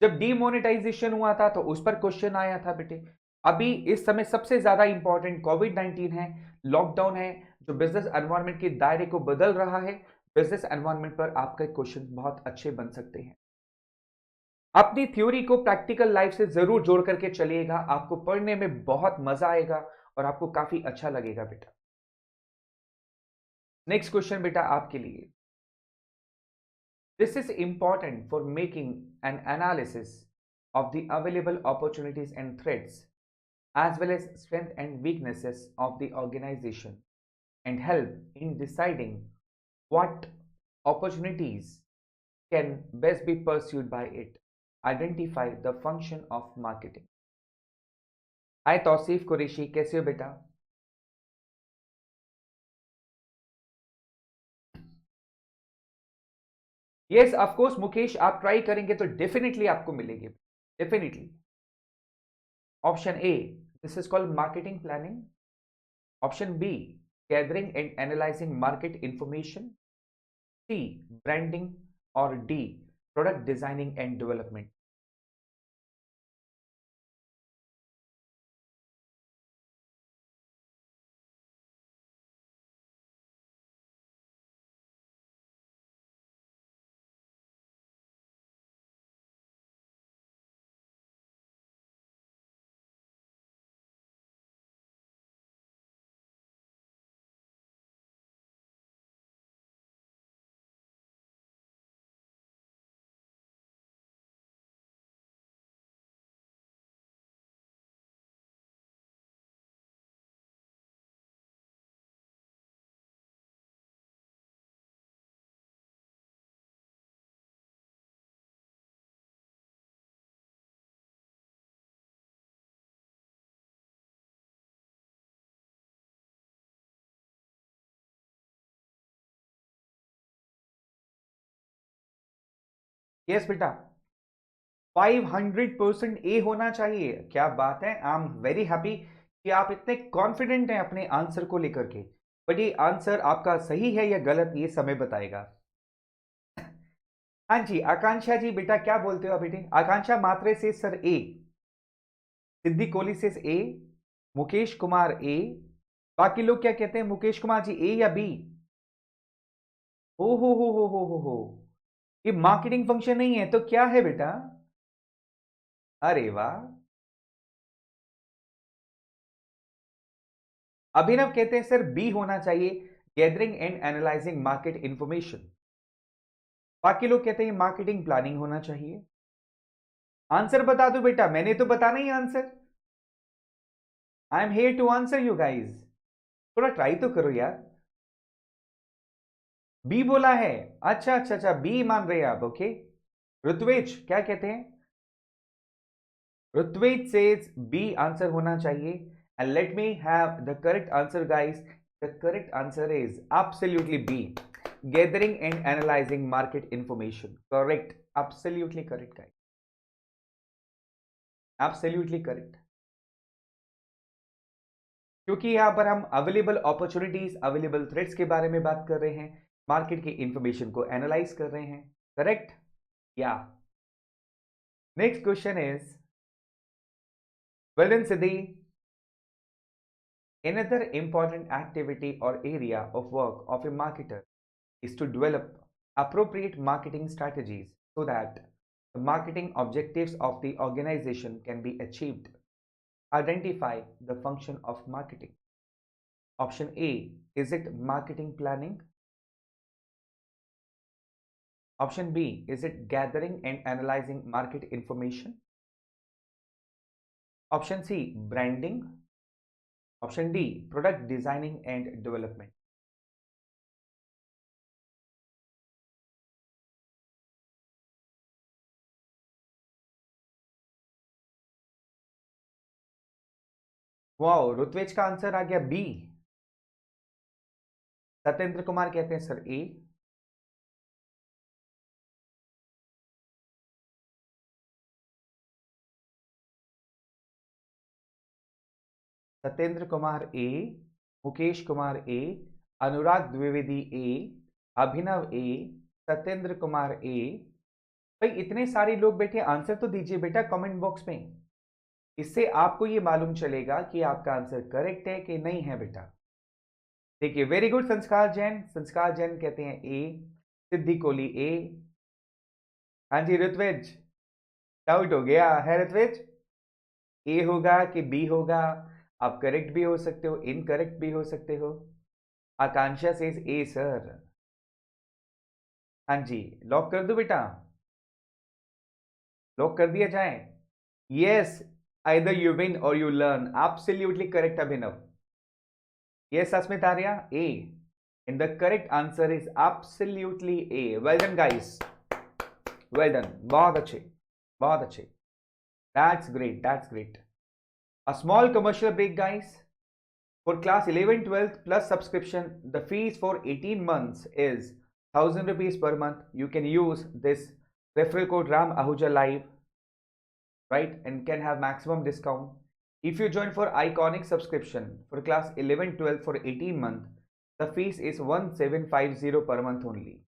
जब डीमोनेटाइजेशन हुआ था तो उस पर क्वेश्चन आया था बेटे। अभी इस समय सबसे ज्यादा इंपॉर्टेंट कोविड-19 है, लॉकडाउन है, जो बिजनेस एनवायरनमेंट के दायरे को बदल रहा है। बिजनेस एनवायरनमेंट पर आपके क्वेश्चन बहुत अच्छे बन सकते हैं। अपनी थ्योरी को प्रैक्टिकल लाइफ से जरूर जोड़ करके चलिएगा, आपको पढ़ने में बहुत मजा आएगा और आपको काफी अच्छा लगेगा बेटा। नेक्स्ट क्वेश्चन बेटा आपके लिए, this is important for making an analysis of the available opportunities and threats, as well as strengths and weaknesses of the organization, and help in deciding what opportunities can best be pursued by it. Identify the function of marketing. हाय तौसीफ कुरैशी, कैसे हो बेटा? Yes of course Mukesh, आप try करेंगे तो definitely आपको मिलेगी, definitely. Option A, this is called marketing planning. Option B, gathering and analyzing market information. C, branding. Or D, product designing and development. Yes बेटा, 500% ए होना चाहिए। क्या बात है, आई एम वेरी हैप्पी कि आप इतने कॉन्फिडेंट हैं अपने आंसर को लेकर के। बट ये आंसर आपका सही है या गलत, ये समय बताएगा। हाँ जी आकांक्षा जी, बेटा क्या बोलते हो बेटे? आकांक्षा मात्रे से सर ए, सिद्धि कोहली से ए, मुकेश कुमार ए, बाकी लोग क्या कहते हैं? मुकेश कुमार जी ए या बी? ओ हो, ये मार्केटिंग फंक्शन नहीं है तो क्या है बेटा? अरे वाह। अभिनव कहते हैं सर बी होना चाहिए, gathering and analysing market information. बाकी लोग कहते हैं मार्केटिंग प्लानिंग होना चाहिए। आंसर बता दो बेटा, मैंने तो बताना ही answer. I am here to answer you guys, थोड़ा ट्राई तो करो यार। बी बोला है, अच्छा अच्छा अच्छा, बी मान रहे हैं आप, ओके। ऋत्वेज क्या कहते हैं? ऋत्वेज सेज बी आंसर होना चाहिए। And let me have the correct answer guys. The correct answer is absolutely B, gathering and analyzing market information. Correct, absolutely correct guys, absolutely correct। क्योंकि यहां पर हम अवेलेबल अपॉर्चुनिटीज, अवेलेबल थ्रेट्स के बारे में बात कर रहे हैं, मार्केट की इंफॉर्मेशन को एनालाइज कर रहे हैं। करेक्ट या? Next question is, well done Siddhi, another important activity or area of work of a marketer is to develop appropriate marketing strategies so that the marketing objectives of the organization can be achieved? Identify the function of marketing. Option A, is it marketing planning? Option B, is it gathering and analyzing market information? Option C, branding. Option D, product designing and development. Wow, Ritvij का answer आ गया B. Satyendra Kumar कहते हैं sir A. Satyendra Kumar A, Mukesh Kumar A, Anurag Dwivedi A, Abhinav A, Satyendra Kumar A. भाई इतने सारे लोग बैठे, आंसर तो दीजिए बेटा कमेंट बॉक्स में। इससे आपको ये मालूम चलेगा कि आपका आंसर करेक्ट है कि नहीं है बेटा। देखिए, वेरी गुड संस्कार जैन। संस्कार जैन कहते हैं ए। सिद्धि कोहली ए। हाँ जी ऋत्विज, डाउट हो गया है ऋत्विज, ए होगा कि बी होगा। आप करेक्ट भी हो सकते हो, इनकरेक्ट भी हो सकते हो। आकांक्षा सेज ए सर। हाँ जी, लॉक कर दो बेटा, लॉक कर दिया जाए। यस, आइदर यू विन और you learn. Absolutely correct Abhinav. Yes Asmit Arya, A and the correct answer is absolutely A. Well done guys, well done, बहुत अच्छे, बहुत अच्छे। That's great, that's great. A small commercial break guys. For class 11-12 plus subscription, the fees for 18 months is 1000 rupees per month. You can use this referral code Ram Ahuja Live, right, and can have maximum discount. If you join for Iconic subscription for class 11-12 for 18 months, the fees is 1750 per month only.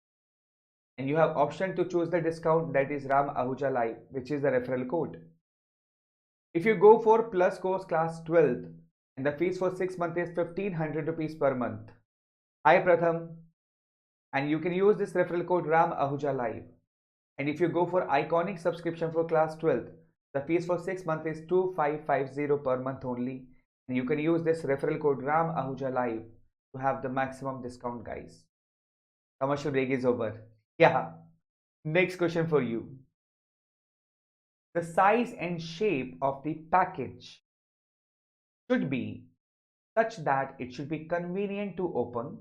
And you have option to choose the discount, that is Ram Ahuja Live, which is the referral code. If you go for plus course class 12th, and the fees for 6 months is 1500 rupees per month. Hi Pratham, and you can use this referral code Ram Ahuja Live. And if you go for Iconic subscription for class 12th, the fees for 6 months is 2550 per month only. And you can use this referral code Ram Ahuja Live to have the maximum discount guys. Commercial break is over. Yeah. Next question for you. The size and shape of the package should be such that it should be convenient to open,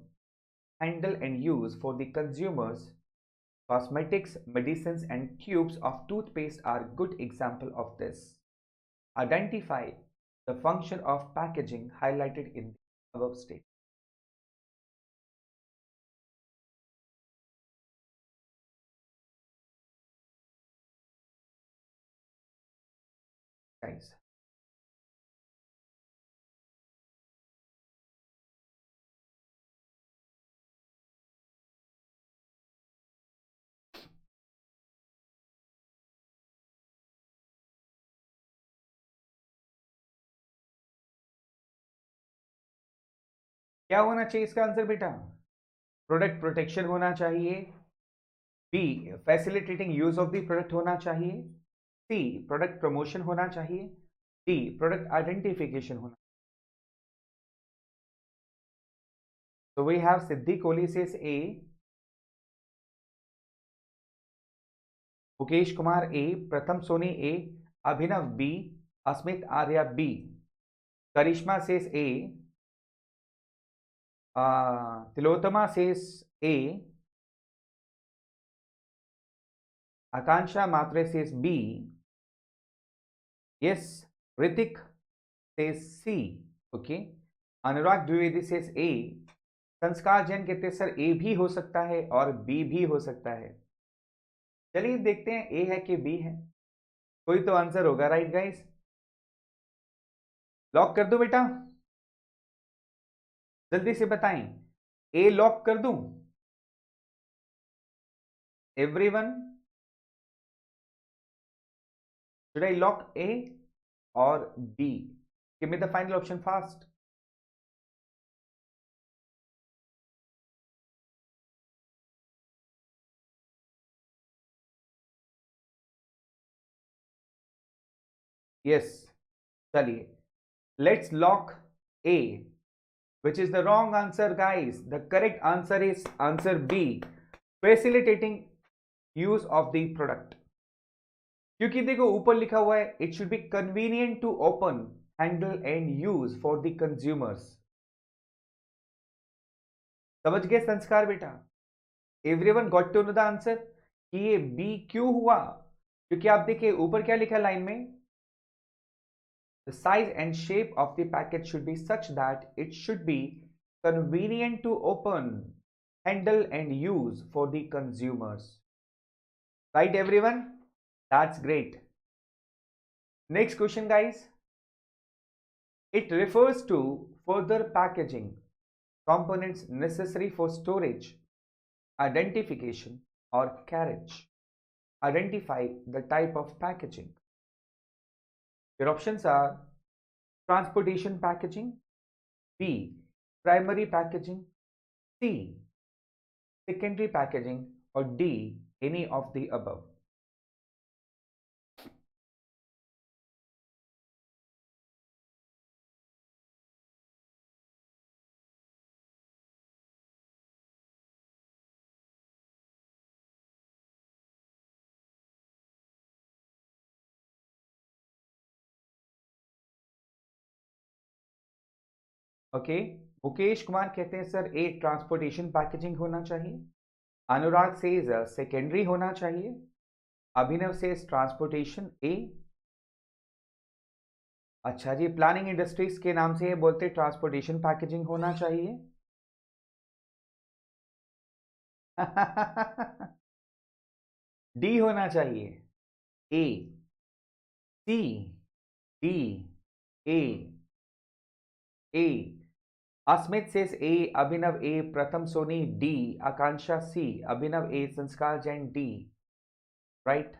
handle and use for the consumers. Cosmetics, medicines and tubes of toothpaste are good example of this. Identify the function of packaging highlighted in the above statement. Guys, क्या होना चाहिए इसका answer बेटा? Product protection होना चाहिए। B, facilitating use of the product होना चाहिए। C, product promotion होना चाहिए। डी, प्रोडक्ट आइडेंटिफिकेशन होना। So we have Siddhi Kohli says A, Mukesh Kumar A, Pratham Soni A, Abhinav B, Asmit Arya B, Karishma says A, Tilottama says A, Akanksha Matre says B, yes, Ritik says C, okay, Anurag Dwivedi says A, Sanskar Jain कहते हैं sir ए भी हो सकता है और बी भी हो सकता है। चलिए देखते हैं ए है कि बी है, कोई तो आंसर होगा राइट गाइस। लॉक कर दो बेटा, जल्दी से बताएं, ए लॉक कर दूं? Everyone, should I lock A or B? Give me the final option fast. Yes, चलिए, let's lock A, which is the wrong answer, guys. The correct answer is answer B, facilitating use of the product. क्योंकि देखो ऊपर लिखा हुआ है it should be convenient to open, handle and use for the consumers. समझ गए संस्कार बेटा? Everyone got to know the answer कि ये बी क्यों हुआ? क्योंकि आप देखिए ऊपर क्या लिखा है लाइन में, the size and shape of the package should be such that it should be convenient to open, handle and use for the consumers. Right everyone? That's great. Next question, guys. It refers to further packaging components necessary for storage, identification or carriage. Identify the type of packaging. Your options are transportation packaging, B, primary packaging, C, secondary packaging, or D, any of the above. Okay, Mukesh Kumar कहते हैं sir ए transportation packaging होना चाहिए, अनुराग says secondary होना चाहिए, अभिनव says transportation ए। अच्छा जी, planning industries के नाम से ये बोलते ट्रांसपोर्टेशन पैकेजिंग होना चाहिए। डी होना चाहिए, ए, सी, D, A, A. Asmit says A, Abhinav A, Pratham Soni D, Akanksha C, Abhinav A, Sanskar Jain D. Right,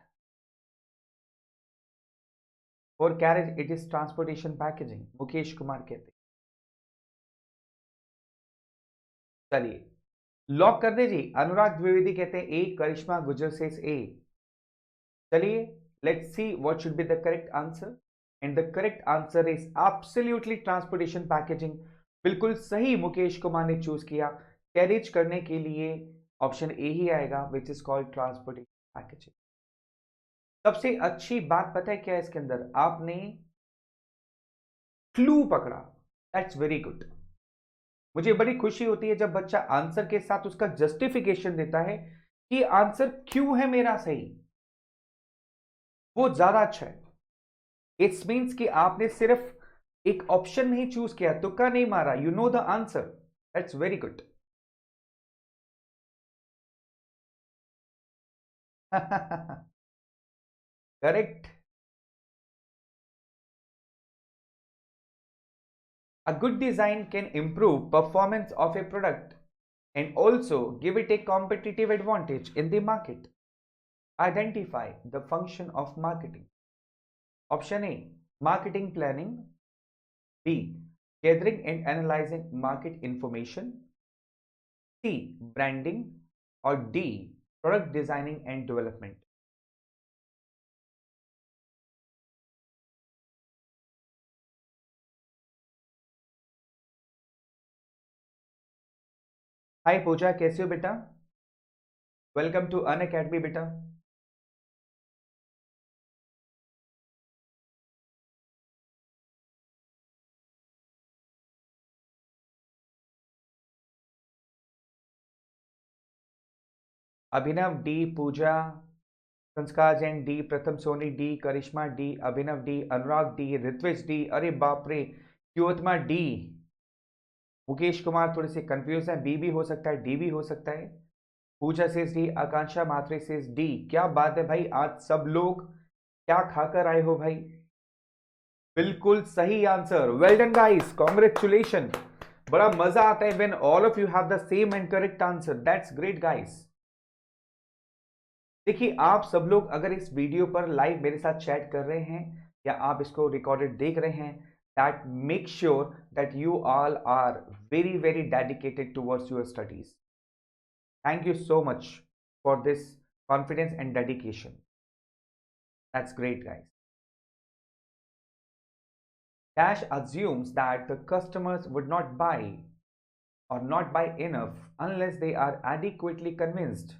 for carriage it is transportation packaging, Mukesh Kumar कहते। चलिए लॉक कर दे जी। अनुराग द्विवेदी कहते हैं ए, करिश्मा गुजर सेज ए। चलिए let's see what should be the correct answer, and the correct answer is absolutely transportation packaging. बिल्कुल सही मुकेश कुमार ने choose किया, कैरेज करने के लिए ऑप्शन ए ही आएगा, which is called transportation packaging. सबसे अच्छी बात पता है क्या है इसके अंदर, आपने क्लू पकड़ा, दैट्स वेरी गुड। मुझे बड़ी खुशी होती है जब बच्चा आंसर के साथ उसका जस्टिफिकेशन देता है कि आंसर क्यों है मेरा सही, वो ज्यादा अच्छा है। इट्स मीन्स कि आपने सिर्फ एक ऑप्शन नहीं चूज किया, तुक्का नहीं मारा, you know the answer, that's very good. Correct. A good design can improve performance of a product and also give it a competitive advantage in the market. Identify the function of marketing. Option A, marketing planning. B, gathering and analyzing market information. C, branding. Or D, product designing and development. हाय पूजा, कैसे हो बेटा? Welcome to an academy बेटा। अभिनव D, पूजा, संस्कार Jain D, प्रथम Soni D, करिश्मा D, Abhinav D, अनुराग D, ऋत्विज D, अरे बाप रे, क्योतमा D. Mukesh Kumar थोड़े से कंफ्यूज है, बी भी हो सकता है, डी भी हो सकता है। पूजा सेज डी, आकांक्षा मात्रे सेज डी। क्या बात है भाई, आज सब लोग क्या खाकर आए हो भाई? बिल्कुल सही answer, well done guys, congratulation. बड़ा मजा आता है when all of you have the same and correct answer, that's great guys. देखिए आप सब लोग अगर इस वीडियो पर लाइव मेरे साथ चैट कर रहे हैं या आप इसको रिकॉर्डेड देख रहे हैं, that make sure that you all are very very dedicated towards your studies. Thank you so much for this confidence and dedication. That's great guys. Dash assumes that the customers would not buy or not buy enough unless they are adequately convinced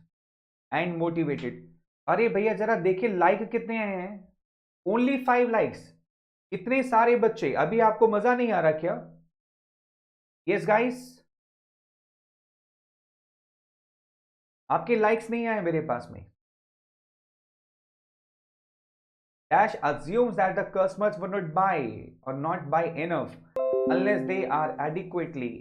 and motivated. अरे भैया जरा देखिए like कितने आए हैं, only 5 likes. इतने सारे बच्चे, अभी आपको मजा नहीं आ रहा क्या? यस गाइस, आपके लाइक्स नहीं आए मेरे पास में। Dash assumes that the customers would not buy or not buy enough unless they are adequately.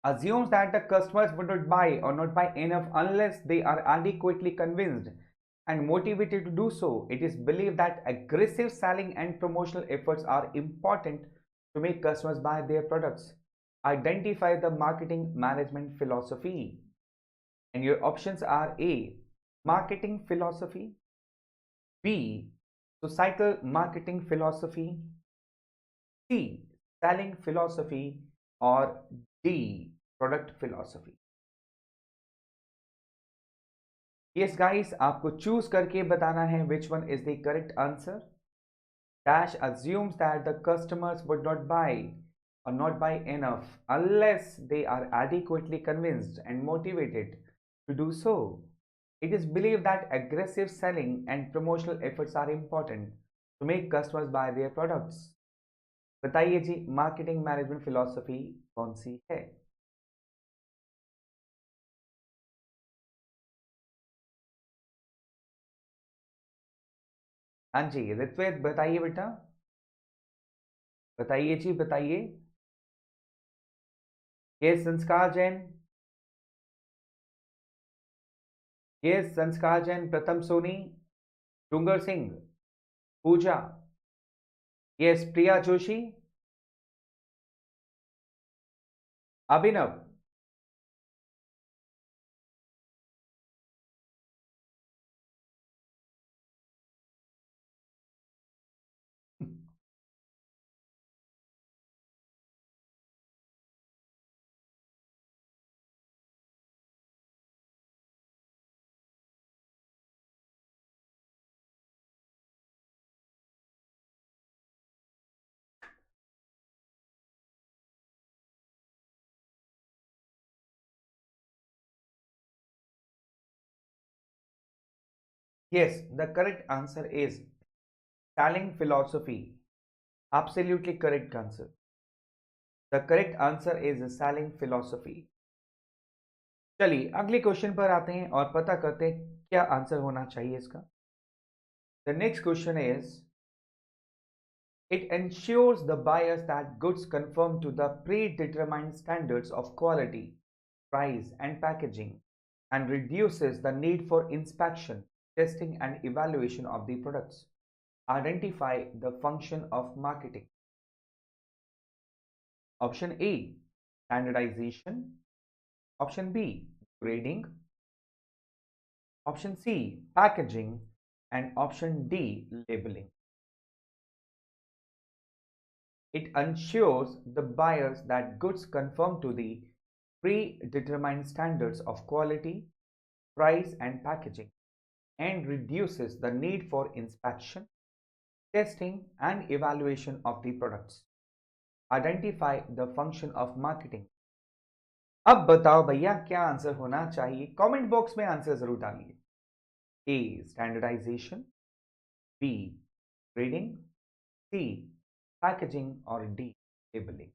Assumes that the customers would not buy or not buy enough unless they are adequately convinced and motivated to do so. It is believed that aggressive selling and promotional efforts are important to make customers buy their products. Identify the marketing management philosophy. And your options are A. Marketing philosophy, B. Societal marketing philosophy, C. Selling philosophy, or D. Product philosophy. Yes guys, आपको choose करके बताना है which one is the correct answer. Dash assumes that the customers would not buy or not buy enough unless they are adequately convinced and motivated to do so. It is believed that aggressive selling and promotional efforts are important to make customers buy their products. बताइए जी, marketing management philosophy कौन सी है? हाँ जी ऋत्विक, बताइए बेटा, बताइए जी बताइए। ये संस्कार जैन, ये Sanskar Jain, Pratham Soni, Dungar Singh, Puja, yes Priya Joshi, Abhinav. Yes, the correct answer is selling philosophy. Absolutely correct answer. The correct answer is selling philosophy. चलिए अगले क्वेश्चन पर आते हैं और पता करते हैं क्या आंसर होना चाहिए इसका। The next question is, it ensures the buyers that goods conform to the predetermined standards of quality, price, and packaging, and reduces the need for inspection, testing, and evaluation of the products. Identify the function of marketing. Option A, standardization. Option B, grading. Option C, packaging. And option D, labeling. It ensures the buyers that goods conform to the predetermined standards of quality, price, and packaging, and reduces the need for inspection, testing, and evaluation of the products. Identify the function of marketing. अब बताओ भैया क्या answer होना चाहिए? Comment box में answer जरूर डालिए। ए standardisation, B grading, सी packaging और D labelling.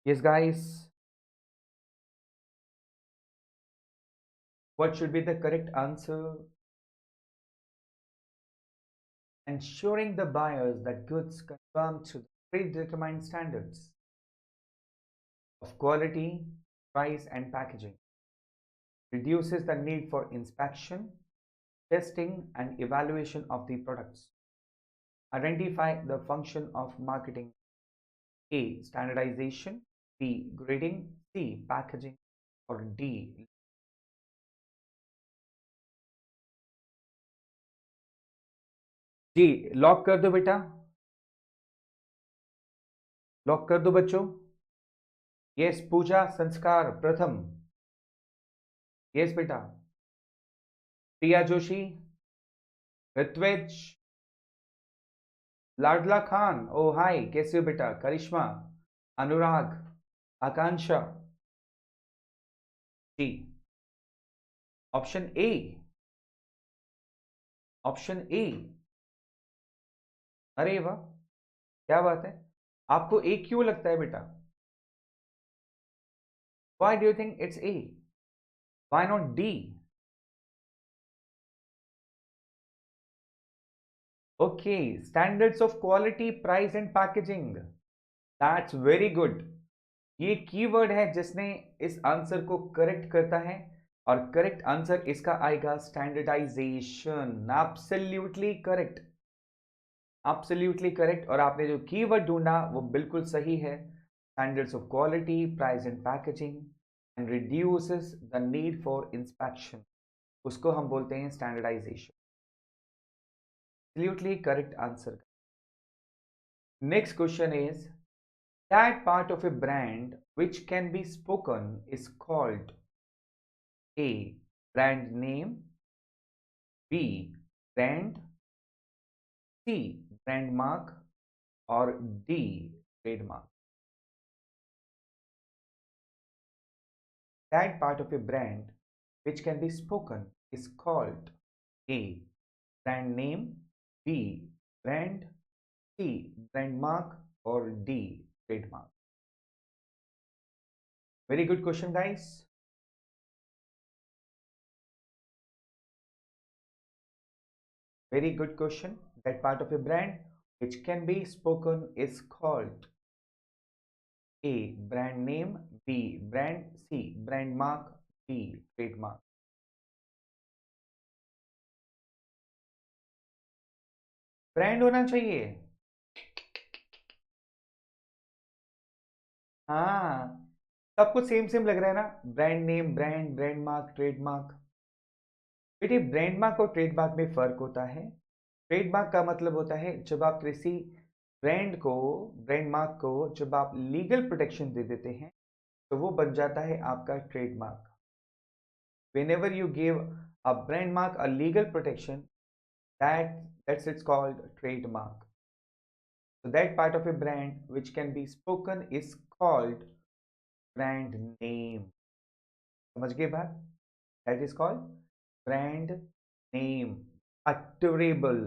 Yes guys, what should be the correct answer? Ensuring the buyers that goods conform to the predetermined standards of quality, price, and packaging, reduces the need for inspection, testing, and evaluation of the products. Identify the function of marketing. A. Standardization. B. Grading. C. Packaging. और D? जी, lock कर दो बेटा, lock कर दो बच्चों। Yes पूजा संस्कार प्रथम। Yes बेटा। प्रिया जोशी, ऋत्विज, लाडला खान, ओ हाय, कैसे हो बेटा? करिश्मा, अनुराग, आकांक्षा। जी, ऑप्शन ए, ऑप्शन ए। अरे वाह, क्या बात है। आपको ए क्यों लगता है बेटा? Why do you think it's a? Why not D? Okay, standards of quality, price and packaging, that's very good. ये कीवर्ड है जिसने इस आंसर को करेक्ट करता है, और करेक्ट आंसर इसका आएगा standardisation. Absolutely correct, absolutely correct. और आपने जो कीवर्ड ढूंढा वो बिल्कुल सही है, standards of quality, price and packaging, and reduces the need for inspection, उसको हम बोलते हैं standardisation. Absolutely correct answer. Next question is, that part of a brand which can be spoken is called A, brand name, B, brand, C, brand mark, or D, trademark? That part of a brand which can be spoken is called A, brand name, B, brand, C, brand mark, or D, trademark? Very good question, guys. Very good question. That part of a brand which can be spoken is called A, brand name, B, brand, C, brand mark, D, trademark. Brand होना चाहिए। हाँ, सबको same same लग रहा है ना, brand name, brand, brand mark, trademark. बेटे brand mark और ट्रेडमार्क में फर्क होता है। ट्रेडमार्क का मतलब होता है जब आप किसी ब्रांड को, ब्रांड मार्क को जब आप लीगल प्रोटेक्शन दे देते हैं तो वो बन जाता है आपका trademark. whenever you give a brand mark a legal protection, that's it's called trademark. So that part of a brand which can be spoken is called brand name. समझ गए बात? That is called brand name. Utterable,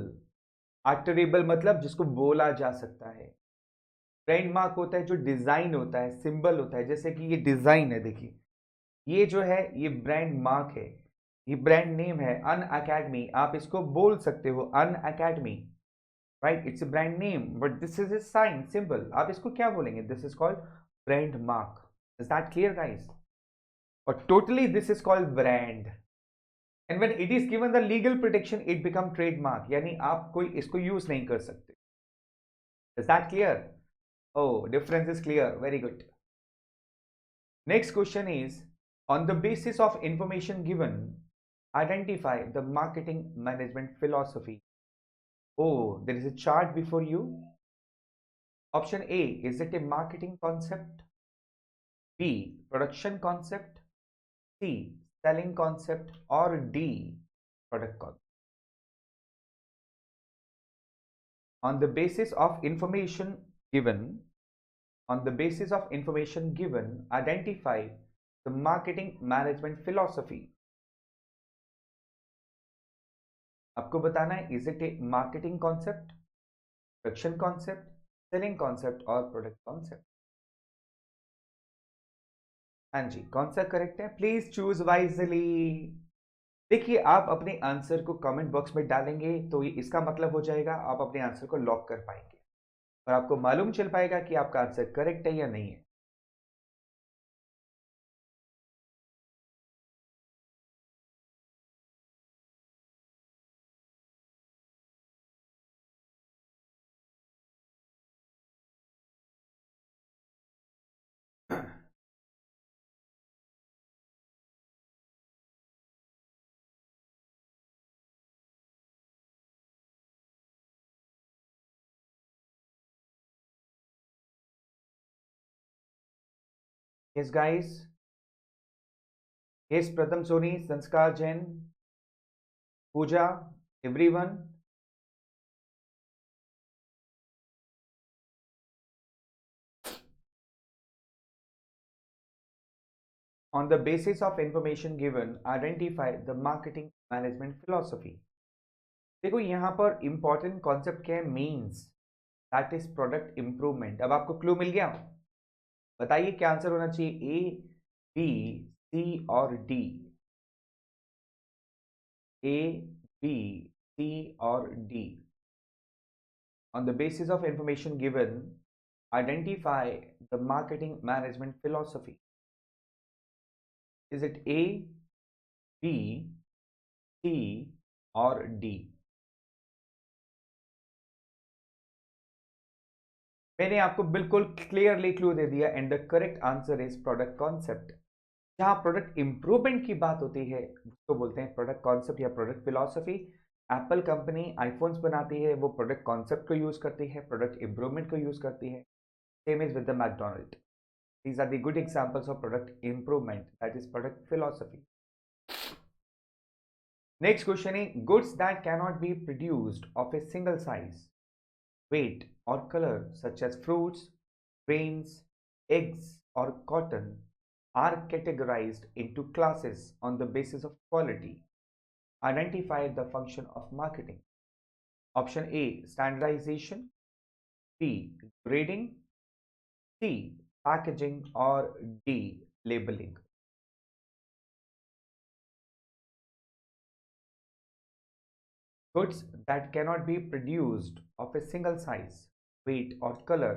utterable मतलब जिसको बोला जा सकता है। Brand mark होता है जो डिजाइन होता है, सिंबल होता है, जैसे कि ये डिजाइन है, देखिए ये जो है ये ब्रांड मार्क है, ये ब्रांड नेम है अन अकेडमी, आप इसको बोल सकते हो Unacademy, right? It's a brand name but this is a sign symbol, आप इसको क्या बोलेंगे? This is called brand mark. Is that clear guys? और totally this is called brand, and when it is given the legal protection it become trademark, यानी आप कोई इसको use नहीं कर सकते। Is that clear? Oh, difference is clear. Very good. Next question is, on the basis of information given, identify the marketing management philosophy. Oh, there is a chart before you. Option A, is it a marketing concept? B, production concept? C, selling concept? Or D, product concept? On the basis of information given, on the basis of information given, identify the marketing management philosophy. आपको बताना है, is it A marketing concept, production concept, selling concept और product concept? हाँ जी, कौन सा correct है? Please choose wisely. देखिए आप अपने आंसर को कमेंट बॉक्स में डालेंगे तो ये इसका मतलब हो जाएगा आप अपने आंसर को लॉक कर पाएंगे, और आपको मालूम चल पाएगा कि आपका आंसर करेक्ट है या नहीं है। Yes, guys. Yes, Pratham Soni, Sanskar Jain, Pooja, everyone. On the basis of information given, identify the marketing management philosophy. देखो यहाँ पर इंपॉर्टेंट कॉन्सेप्ट क्या है? Means, that is product improvement. अब आपको क्लू मिल गया। बताइए क्या आंसर होना चाहिए, ए, बी, सी और डी। ए, बी, सी और D. On the basis of information given, identify the marketing management philosophy. Is it A, B, C or D? मैंने आपको बिल्कुल क्लियरली क्लू दे दिया and the correct answer is product concept. जहां product improvement की बात होती है उसको बोलते हैं प्रोडक्ट कॉन्सेप्ट या product philosophy. Apple company iPhones बनाती है, वो प्रोडक्ट कॉन्सेप्ट को यूज करती है, प्रोडक्ट इंप्रूवमेंट को यूज करती है। Same is with the McDonald. These are the good examples of product improvement, that is product philosophy. Next question is, goods that cannot be produced of a single size, weight or color such as fruits, grains, eggs or cotton are categorized into classes on the basis of quality. Identify the function of marketing. Option A, standardization. B, grading. C, packaging or D, labeling. Goods that cannot be produced of a single size, weight, or color,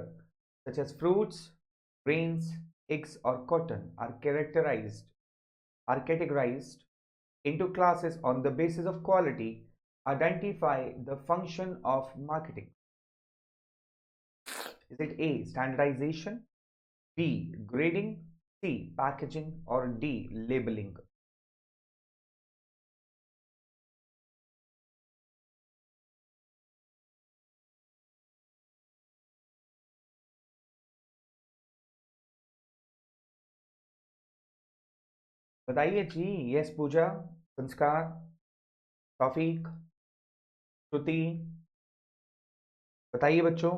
such as fruits, grains, eggs, or cotton, are categorized into classes on the basis of quality. Identify the function of marketing. Is it A, standardization, B, grading, C, packaging, or D, labeling? बताइए जी। Yes पूजा, संस्कार, तौफीक, श्रुति, बताइए बच्चों।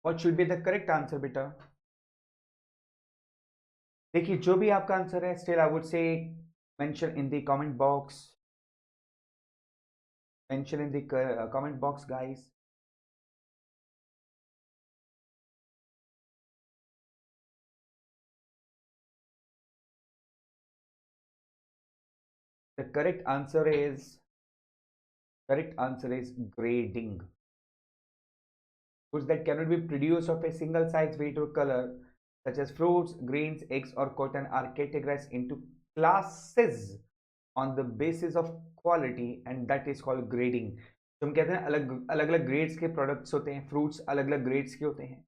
What should be the correct answer बेटा? देखिए जो भी आपका answer है, still I would say mention in the comment box, mention in the comment box guys. The correct answer is grading. Goods that cannot be produced of a single size, weight, or color, such as fruits, grains, eggs, or cotton, are categorized into classes on the basis of quality, and that is called grading. तो हम कहते हैं अलग अलग अलग grades के products होते हैं, फ्रूट्स अलग अलग ग्रेड्स के होते हैं।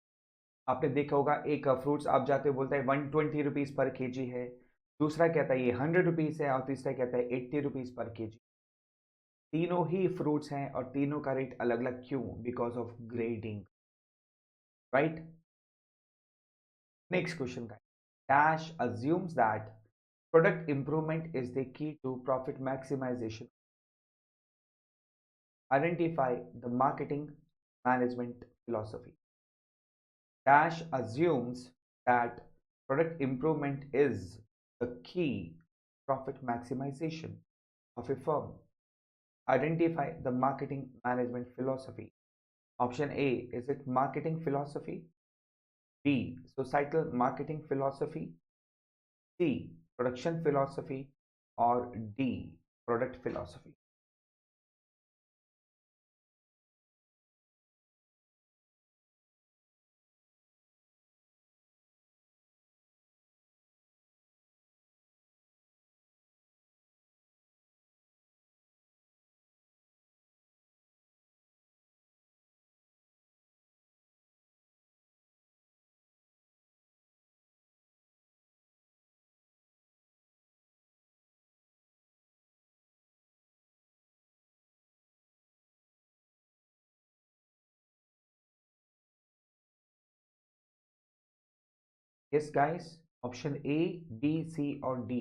आपने देखा होगा, एक फ्रूट्स आप जाते हो बोलता है 120 रुपीज़ पर केजी है, दूसरा कहता है ये 100 रुपीज़ है और तीसरा कहता है 80 रुपीज़ पर केजी। तीनों ही फ्रूट्स हैं और तीनों का रेट अलग अलग क्यों? Because of grading, right? Next question, guys. Dash assumes that product improvement is the key to profit maximization. Identify the marketing management philosophy. Dash assumes that product improvement is the key profit maximization of a firm. Identify the marketing management philosophy. Option A, is it marketing philosophy? B, societal marketing philosophy. C, production philosophy, or D, product philosophy? Yes guys, option A, B, C और D.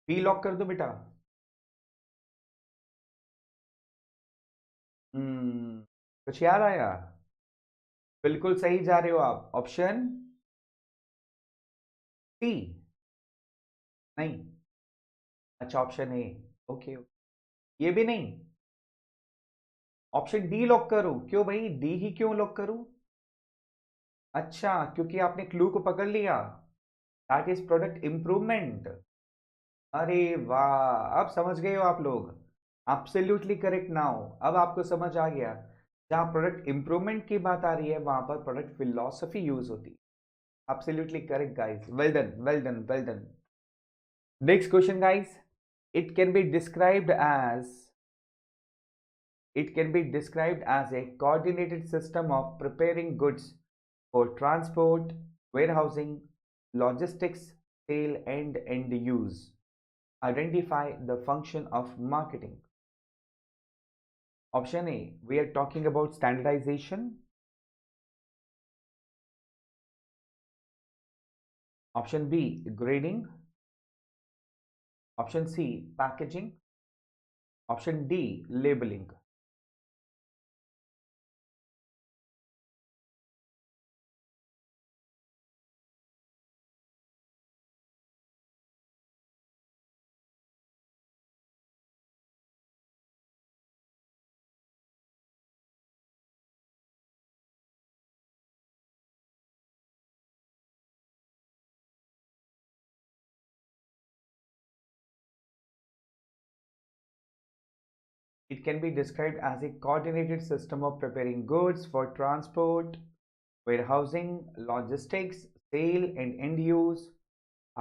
B lock कर दो बेटा। कुछ याद आया? बिल्कुल सही जा रहे हो आप। Option C? नहीं। अच्छा, ऑप्शन ए। ओके। ये भी नहीं। ऑप्शन डी लॉक करूं? क्यों भाई, डी ही क्यों लॉक करूं? अच्छा, क्योंकि आपने क्लू को पकड़ लिया। That is product improvement. अरे वाह, अब समझ गए हो आप लोग। Absolutely correct now. अब आपको समझ आ गया। जहां प्रोडक्ट इंप्रूवमेंट की बात आ रही है वहां पर प्रोडक्ट फिलॉसफी यूज होती है। Absolutely correct guys, well done well done well done. Next question guys. it can be described as it can be described as a coordinated system of preparing goods for transport, warehousing, logistics, sale and end use. Identify the function of marketing. Option A, we are talking about standardization. Option B, grading. Option C, packaging. Option D, labeling. It can be described as a coordinated system of preparing goods for transport, warehousing, logistics, sale, and end use.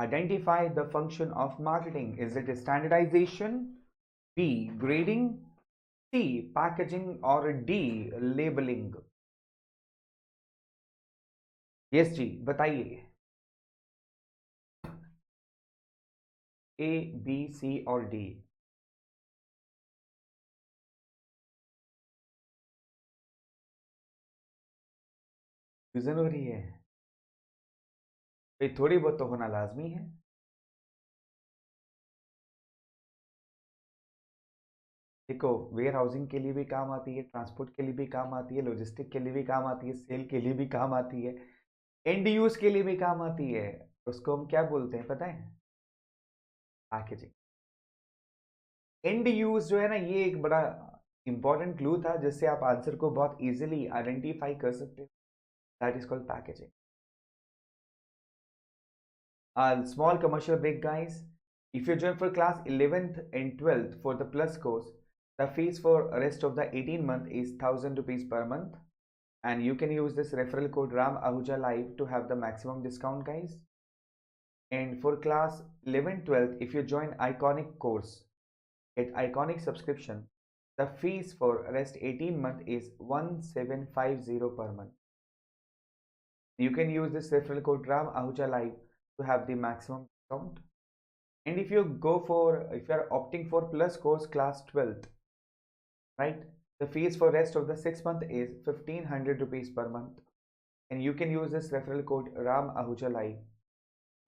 Identify the function of marketing. Is it standardization? B, grading? C, packaging? Or D, labeling? Yes जी, बताइए। A, B, C और D. Confusion हो रही है? ये थोड़ी बहुत तो होना लाजमी है। देखो, वेयर हाउसिंग के लिए भी काम आती है, ट्रांसपोर्ट के लिए भी काम आती है, लॉजिस्टिक के लिए भी काम आती है, सेल के लिए भी काम आती है, एंड यूज के लिए भी काम आती है। उसको हम क्या बोलते हैं पता है? पैकेजिंग। एंड यूज जो है ना, ये एक बड़ा इंपॉर्टेंट क्लू था जिससे आप आंसर को बहुत इजीली आइडेंटिफाई कर सकते हो। That is called packaging. Small commercial break, guys. If you join for class 11th and 12th for the plus course, the fees for rest of the 18 month is 1000 rupees per month, and you can use this referral code Ram Ahuja Live to have the maximum discount, guys. And for class 11 12, if you join Iconic course at Iconic subscription, the fees for rest 18 month is 1750 per month. You can use this referral code Ram Ahuja Live to have the maximum discount. And if you are opting for plus course class 12th, right, the fees for rest of the 6 month is 1500 rupees per month, and you can use this referral code Ram Ahuja Live,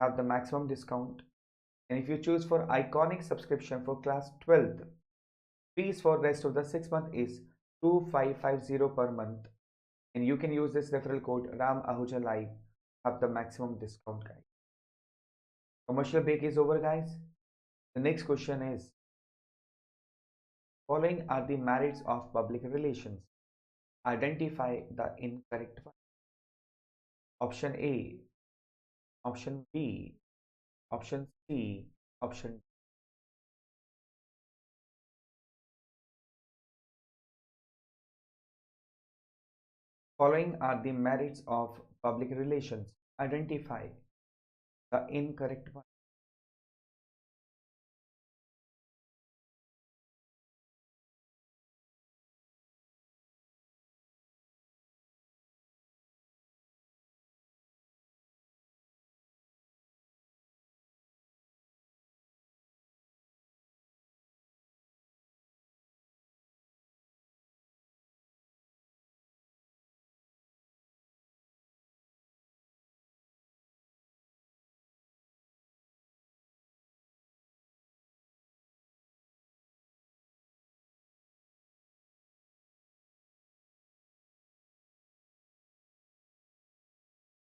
have the maximum discount. And if you choose for Iconic subscription for class 12th, fees for rest of the 6 month is 2550 per month, and you can use this referral code Ram Ahuja Live, have the maximum discount, guys. Commercial break is over, guys. The next question is, following are the merits of public relations. Identify the incorrect one. Option A, option B, option C, option D. Following are the merits of public relations. Identify the incorrect one.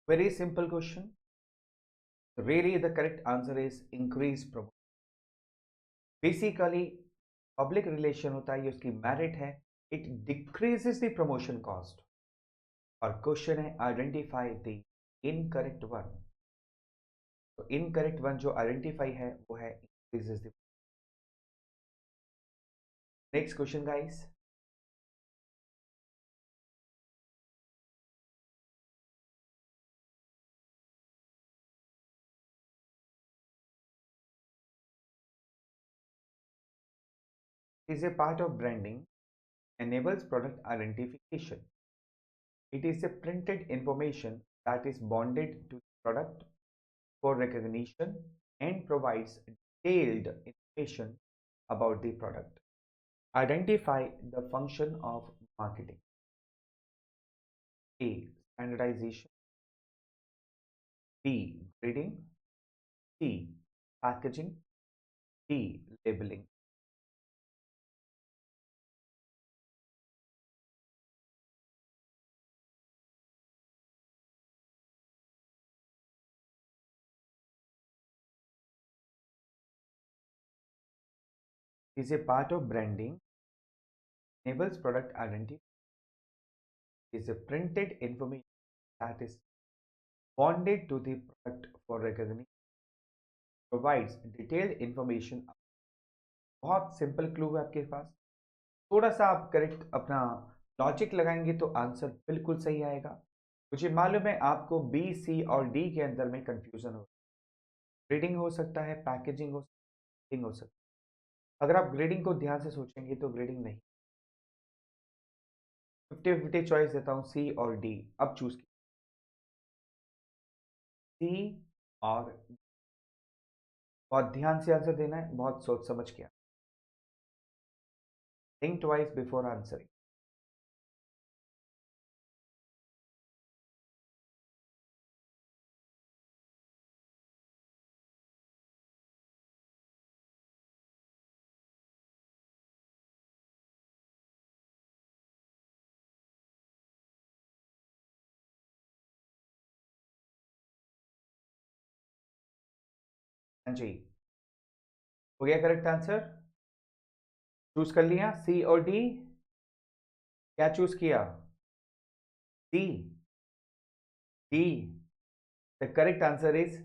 Very simple question. Really, the correct answer is increase promotion. Basically, public relation होता है, ये उसकी merit है. It decreases the promotion cost. और question है identify the incorrect one. तो incorrect one जो identify है वो है increases the. Next question guys. Is a part of branding enables product identification. It is a printed information that is bonded to the product for recognition and provides detailed information about the product. Identify the function of marketing. A. Standardization. B. Grading. C. Packaging. D. Labeling. Is a part of branding, enables product identity, is a printed information that is bonded to the product for recognition, provides detailed information. बहुत simple clue है आपके पास. थोड़ा सा आप correct अपना logic लगाएंगे तो answer बिल्कुल सही आएगा. मुझे मालूम है आपको बी, सी और डी के अंदर में कंफ्यूजन हो. ग्रेडिंग हो सकता है, पैकेजिंग हो सकता है. अगर आप ग्रेडिंग को ध्यान से सोचेंगे तो ग्रेडिंग नहीं. 50-50 चॉइस देता हूं, सी और डी. अब चूज कीजिए सी और D. बहुत ध्यान से आंसर देना है, बहुत सोच समझ के. Think twice before answering. हाँ जी, हो गया करेक्ट आंसर. चूज कर लिया सी और डी. क्या चूज किया? D. D. The correct answer is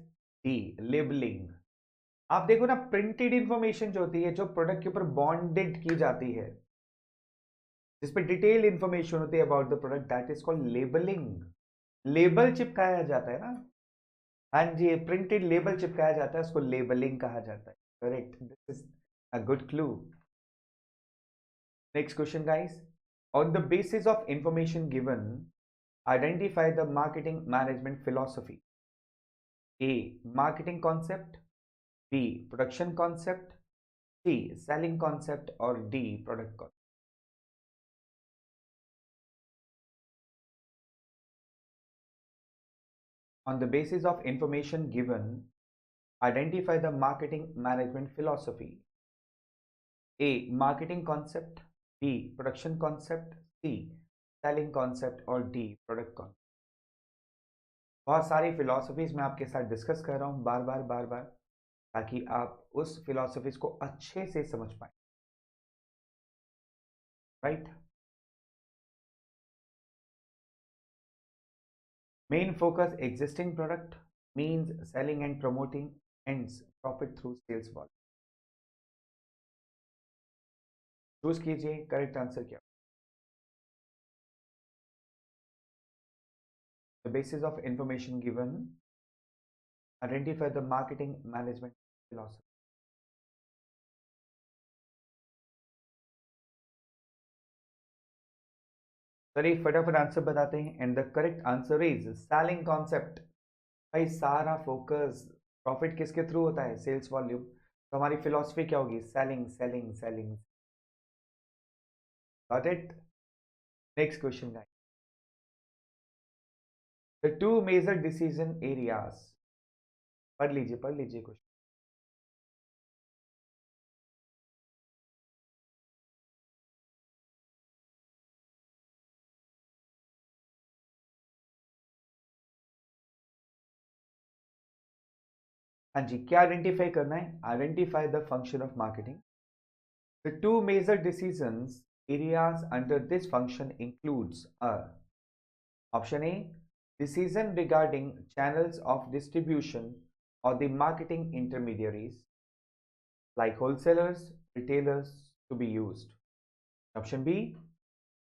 D, labelling. आप देखो ना, प्रिंटेड इंफॉर्मेशन जो होती है, जो प्रोडक्ट के ऊपर बॉन्डेड की जाती है, जिसपे डिटेल इंफॉर्मेशन होती है about the product, that is called labelling. Label चिपकाया जाता है ना. हाँ जी, प्रिंटेड लेबल चिपकाया जाता है, उसको लेबलिंग कहा जाता है. Correct. This is a good clue. Next question guys. On the basis of information given, identify the marketing management philosophy. A. Marketing concept. B. Production concept. C. Selling concept. Or D. Product concept. On the basis of information given, identify the marketing management philosophy. A. Marketing concept. B. Production concept. C. Selling concept. Or D. Product concept. बहुत सारी philosophies मैं आपके साथ discuss कर रहा हूं बार बार, ताकि आप उस फिलॉसफीज को अच्छे से समझ पाए. Right. Main focus existing product, means selling and promoting, ends profit through sales volume. Choose कीजिए करेक्ट आंसर क्या. The basis of information given, identify the marketing management philosophy. चलिए फटाफट आंसर बताते हैं. And the correct answer is selling concept. भाई सारा फोकस profit किसके थ्रू होता है? Sales volume. तो हमारी फिलॉसफी क्या होगी? Selling selling selling. Got it. Next question guys. The two major decision areas. पढ़ लीजिए क्वेश्चन. हाँ जी, क्या आइडेंटिफाई करना है? Identify the function of marketing. The two major decisions areas under this function includes are option A, decision regarding channels of distribution or the marketing intermediaries like wholesalers, retailers to be used. Option B,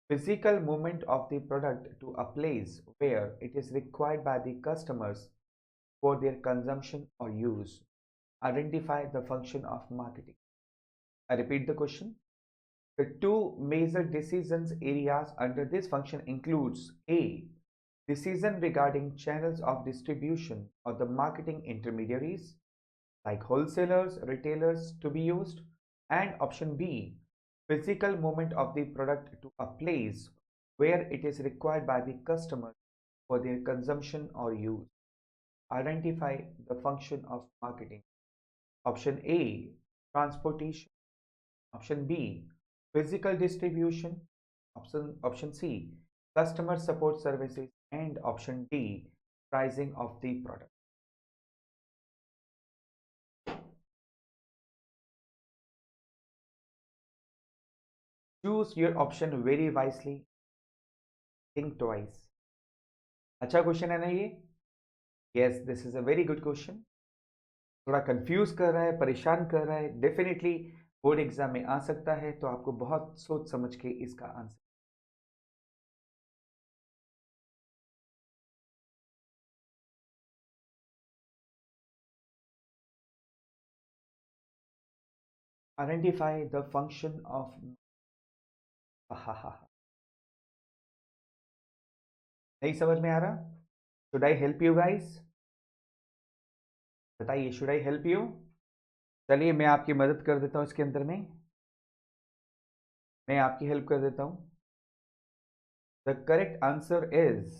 physical movement of the product to a place where it is required by the customers for their consumption or use. Identify the function of marketing. I repeat the question. The two major decisions areas under this function includes A, decision regarding channels of distribution or the marketing intermediaries like wholesalers, retailers to be used, and option B, physical movement of the product to a place where it is required by the customer for their consumption or use. Identify the function of marketing. Option A, transportation. Option B, physical distribution. Option C, customer support services. And option D, pricing of the product. Choose your option very wisely. Think twice. अच्छा question है ना ये? Yes, this is a very good question. थोड़ा confuse कर रहा है, परेशान कर रहा है, डेफिनेटली बोर्ड एग्जाम में आ सकता है, तो आपको बहुत सोच समझ के इसका answer. Identify the function of. नहीं समझ में आ रहा? Should I help you guys? बताइए, शुड आई हेल्प यू? चलिए मैं आपकी मदद कर देता हूं इसके अंदर में. मैं आपकी हेल्प कर देता हूं. The correct answer is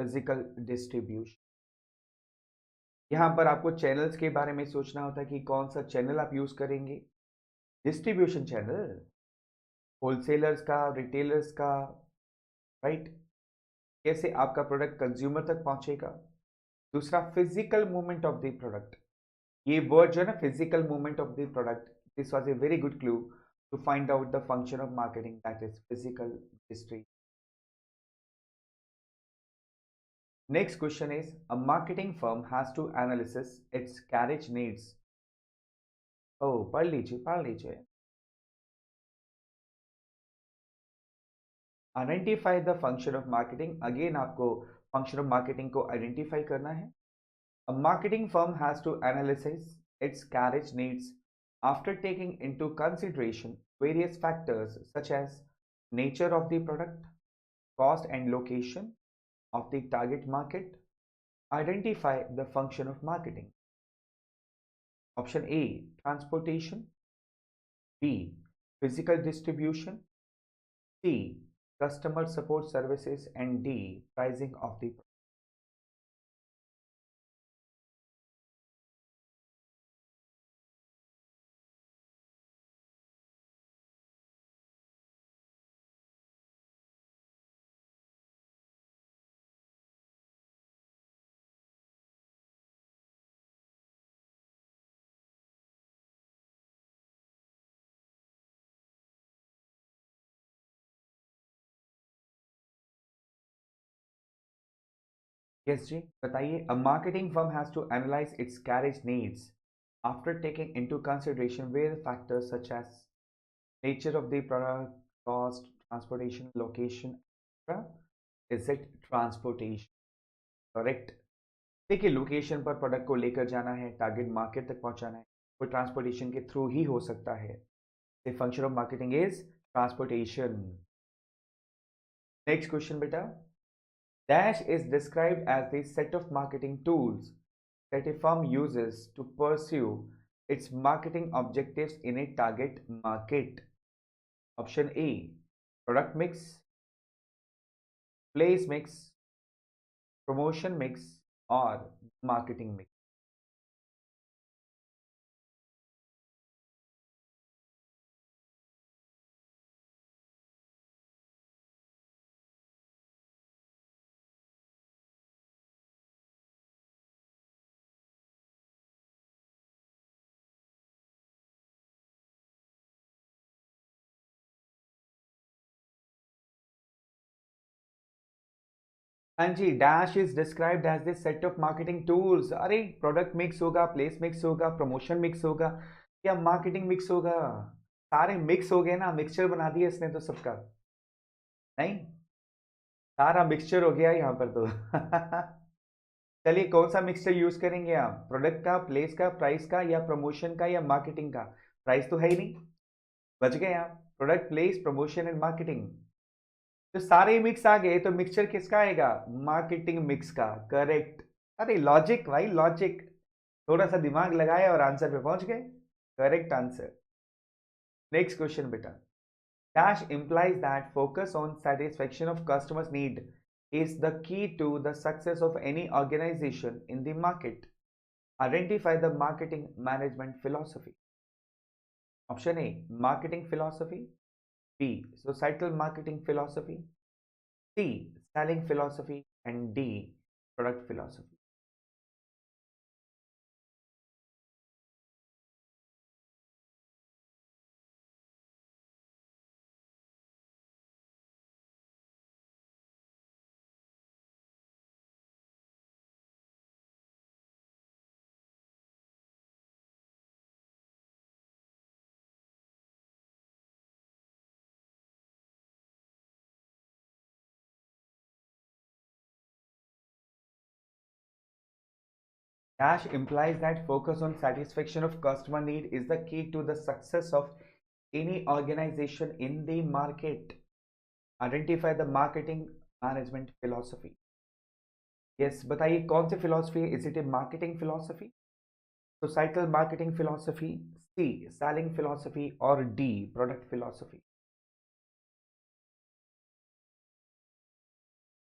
physical distribution. यहां पर आपको चैनल्स के बारे में सोचना होता है कि कौन सा चैनल आप यूज करेंगे. डिस्ट्रीब्यूशन चैनल, होलसेलर्स का, रिटेलर्स का, राइट? कैसे आपका प्रोडक्ट कंज्यूमर तक पहुंचेगा. दूसरा, physical movement of the product. ये वर्ड जो है ना, physical movement of the product, this was a very good clue to find out the function of marketing, that is physical history. Next question is, a marketing firm has to analyze its carriage needs. Oh, पढ़ लीजिए पढ़ लीजिए. Identify the function of marketing. Again आपको function of marketing को identify करना है. A marketing firm has to analyze its carriage needs after taking into consideration various factors such as nature of the product, cost and location of the target market. Identify the function of marketing. Option A, transportation. B, physical distribution. C, customer support services. And D, pricing of the product. Yes जी, बताइए. A marketing firm has to analyze its carriage needs after taking into consideration various factors such as nature of the product, cost, transportation, location, etc. Is it transportation? Correct. देखिए, location पर product को लेकर जाना है, target market तक पहुंचाना है, वो ट्रांसपोर्टेशन के थ्रू ही हो सकता है. The function of marketing is transportation. Next question बेटा. Dash is described as the set of marketing tools that a firm uses to pursue its marketing objectives in a target market. Option A, product mix, place mix, promotion mix, or marketing mix. हाँ जी, dash is described as this set of marketing tools. अरे product mix होगा, place mix होगा, promotion mix होगा या marketing mix होगा, सारे mix हो गए ना, मिक्सचर बना दिया इसने तो सबका। नहीं, सारा मिक्सचर हो गया यहाँ पर तो। चलिए कौन सा मिक्सचर यूज करेंगे आप, प्रोडक्ट का, प्लेस का, प्राइस का या प्रमोशन का या मार्केटिंग का? प्राइस तो है ही नहीं, बच गए आप। Product, place, promotion and marketing, तो सारे मिक्स आ गए, तो मिक्सचर किसका आएगा? मार्केटिंग मिक्स का, करेक्ट। अरे लॉजिक भाई, लॉजिक, थोड़ा सा दिमाग लगाए और आंसर पे पहुंच गए, करेक्ट आंसर। नेक्स्ट क्वेश्चन बेटा। Dash implies that focus on satisfaction of customers' need is the key to the success of any organization in the market. Identify the marketing management philosophy. Option A, marketing philosophy. B, societal marketing philosophy. C, selling philosophy. And D, product philosophy. Dash implies that focus on satisfaction of customer need is the key to the success of any organization in the market. Identify the marketing management philosophy. Yes, बताइए कौन सी philosophy है? Is it a marketing philosophy, societal marketing philosophy, C, selling philosophy, or D, product philosophy?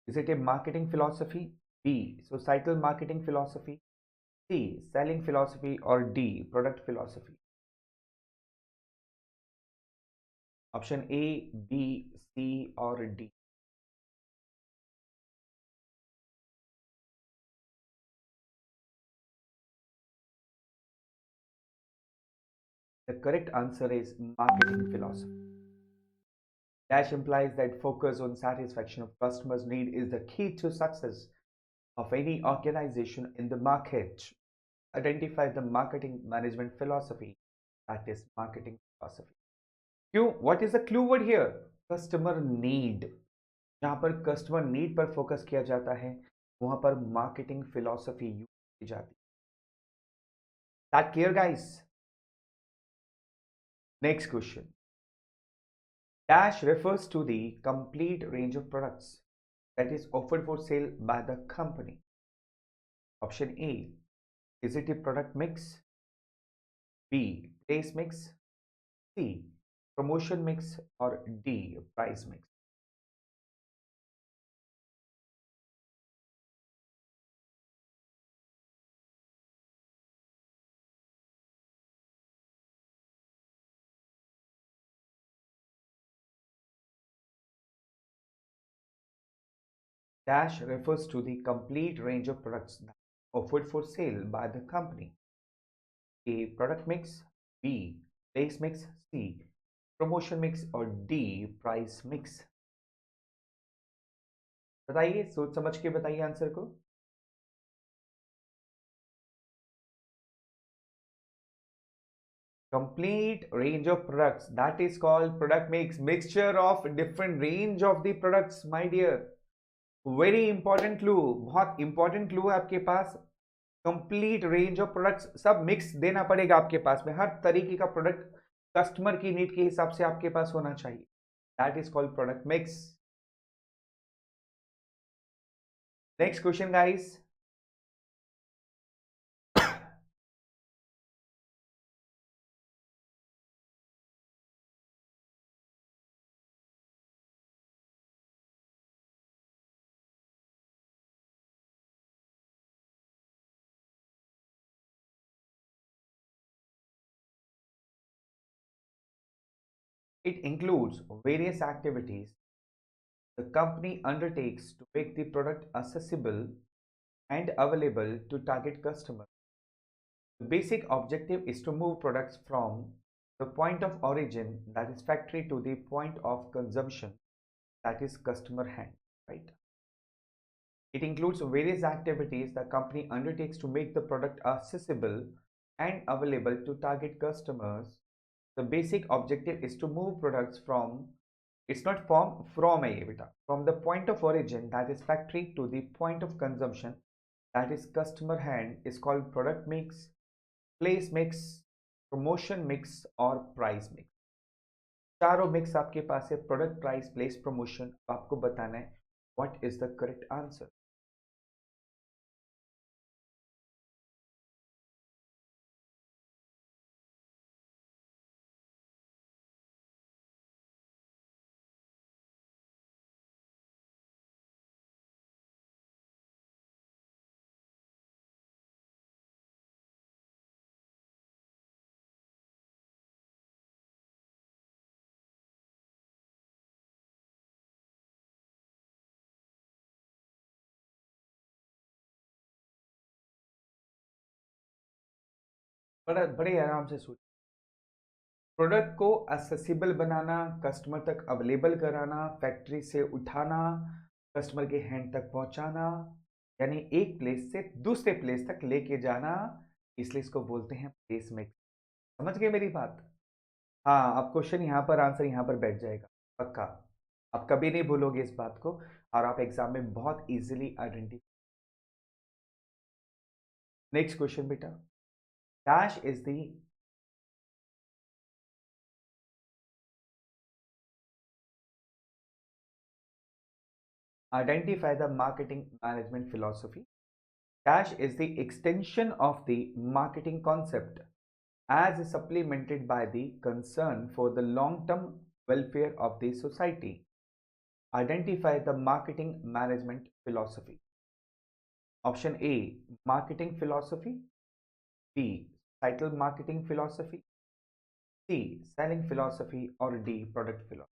Is it a marketing philosophy, B, societal marketing philosophy, C, selling philosophy, or D, product philosophy? Option A, B, C, or D. The correct answer is marketing philosophy. Dash implies that focus on satisfaction of customers' need is the key to success of any organization in the market. Identify the marketing management philosophy, that is marketing philosophy. क्यों? What is the clue word here? Customer need. जहां पर customer need पर focus किया जाता है वहां पर marketing philosophy use की जाती है। That clear guys? Next question. Dash refers to the complete range of products that is offered for sale by the company. Option A, is it a product mix? B, place mix. C, promotion mix, or D, price mix? Dash refers to the complete range of products offered for sale by the company. A, product mix. B, place mix. C, promotion mix, or D, price mix? बताइए, सोच समझ के बताइए answer को। Complete range of products, that is called product mix, mixture of different range of the products, my dear. Very important clue, बहुत important clue है आपके पास। Complete range of products, सब मिक्स देना पड़ेगा आपके पास में, हर तरीके का प्रोडक्ट कस्टमर की नीड के हिसाब से आपके पास होना चाहिए। That is called product mix. Next question guys. It includes various activities the company undertakes to make the product accessible and available to target customers. The basic objective is to move products from the point of origin, that is factory, to the point of consumption, that is customer hand, right? It includes various activities the company undertakes to make the product accessible and available to target customers. The basic objective is to move products from, it's not from a beta, from the point of origin, that is factory, to the point of consumption, that is customer hand, is called product mix, place mix, promotion mix और price mix. चारों mix आपके पास है, product, price, place, promotion. आपको बताना है what is the correct answer. बड़ा बड़े आराम से सोच. प्रोडक्ट को एक्सेसिबल बनाना, कस्टमर तक अवेलेबल कराना, फैक्ट्री से उठाना, कस्टमर के हैंड तक पहुंचाना, यानी एक प्लेस से दूसरे प्लेस तक लेके जाना, इसलिए इसको बोलते हैं प्लेस मिक्स. समझ गए मेरी बात? हाँ, अब क्वेश्चन यहाँ पर, आंसर यहाँ पर बैठ जाएगा पक्का. आप कभी नहीं भूलोगे इस बात को और आप एग्जाम में बहुत इजीली आइडेंटिफाई. नेक्स्ट क्वेश्चन बेटा. Dash is the identify the marketing management philosophy. Dash is the extension of the marketing concept as supplemented by the concern for the long-term welfare of the society. Identify the marketing management philosophy. Option A, marketing philosophy. B, title marketing philosophy. C, selling philosophy, or D, product philosophy.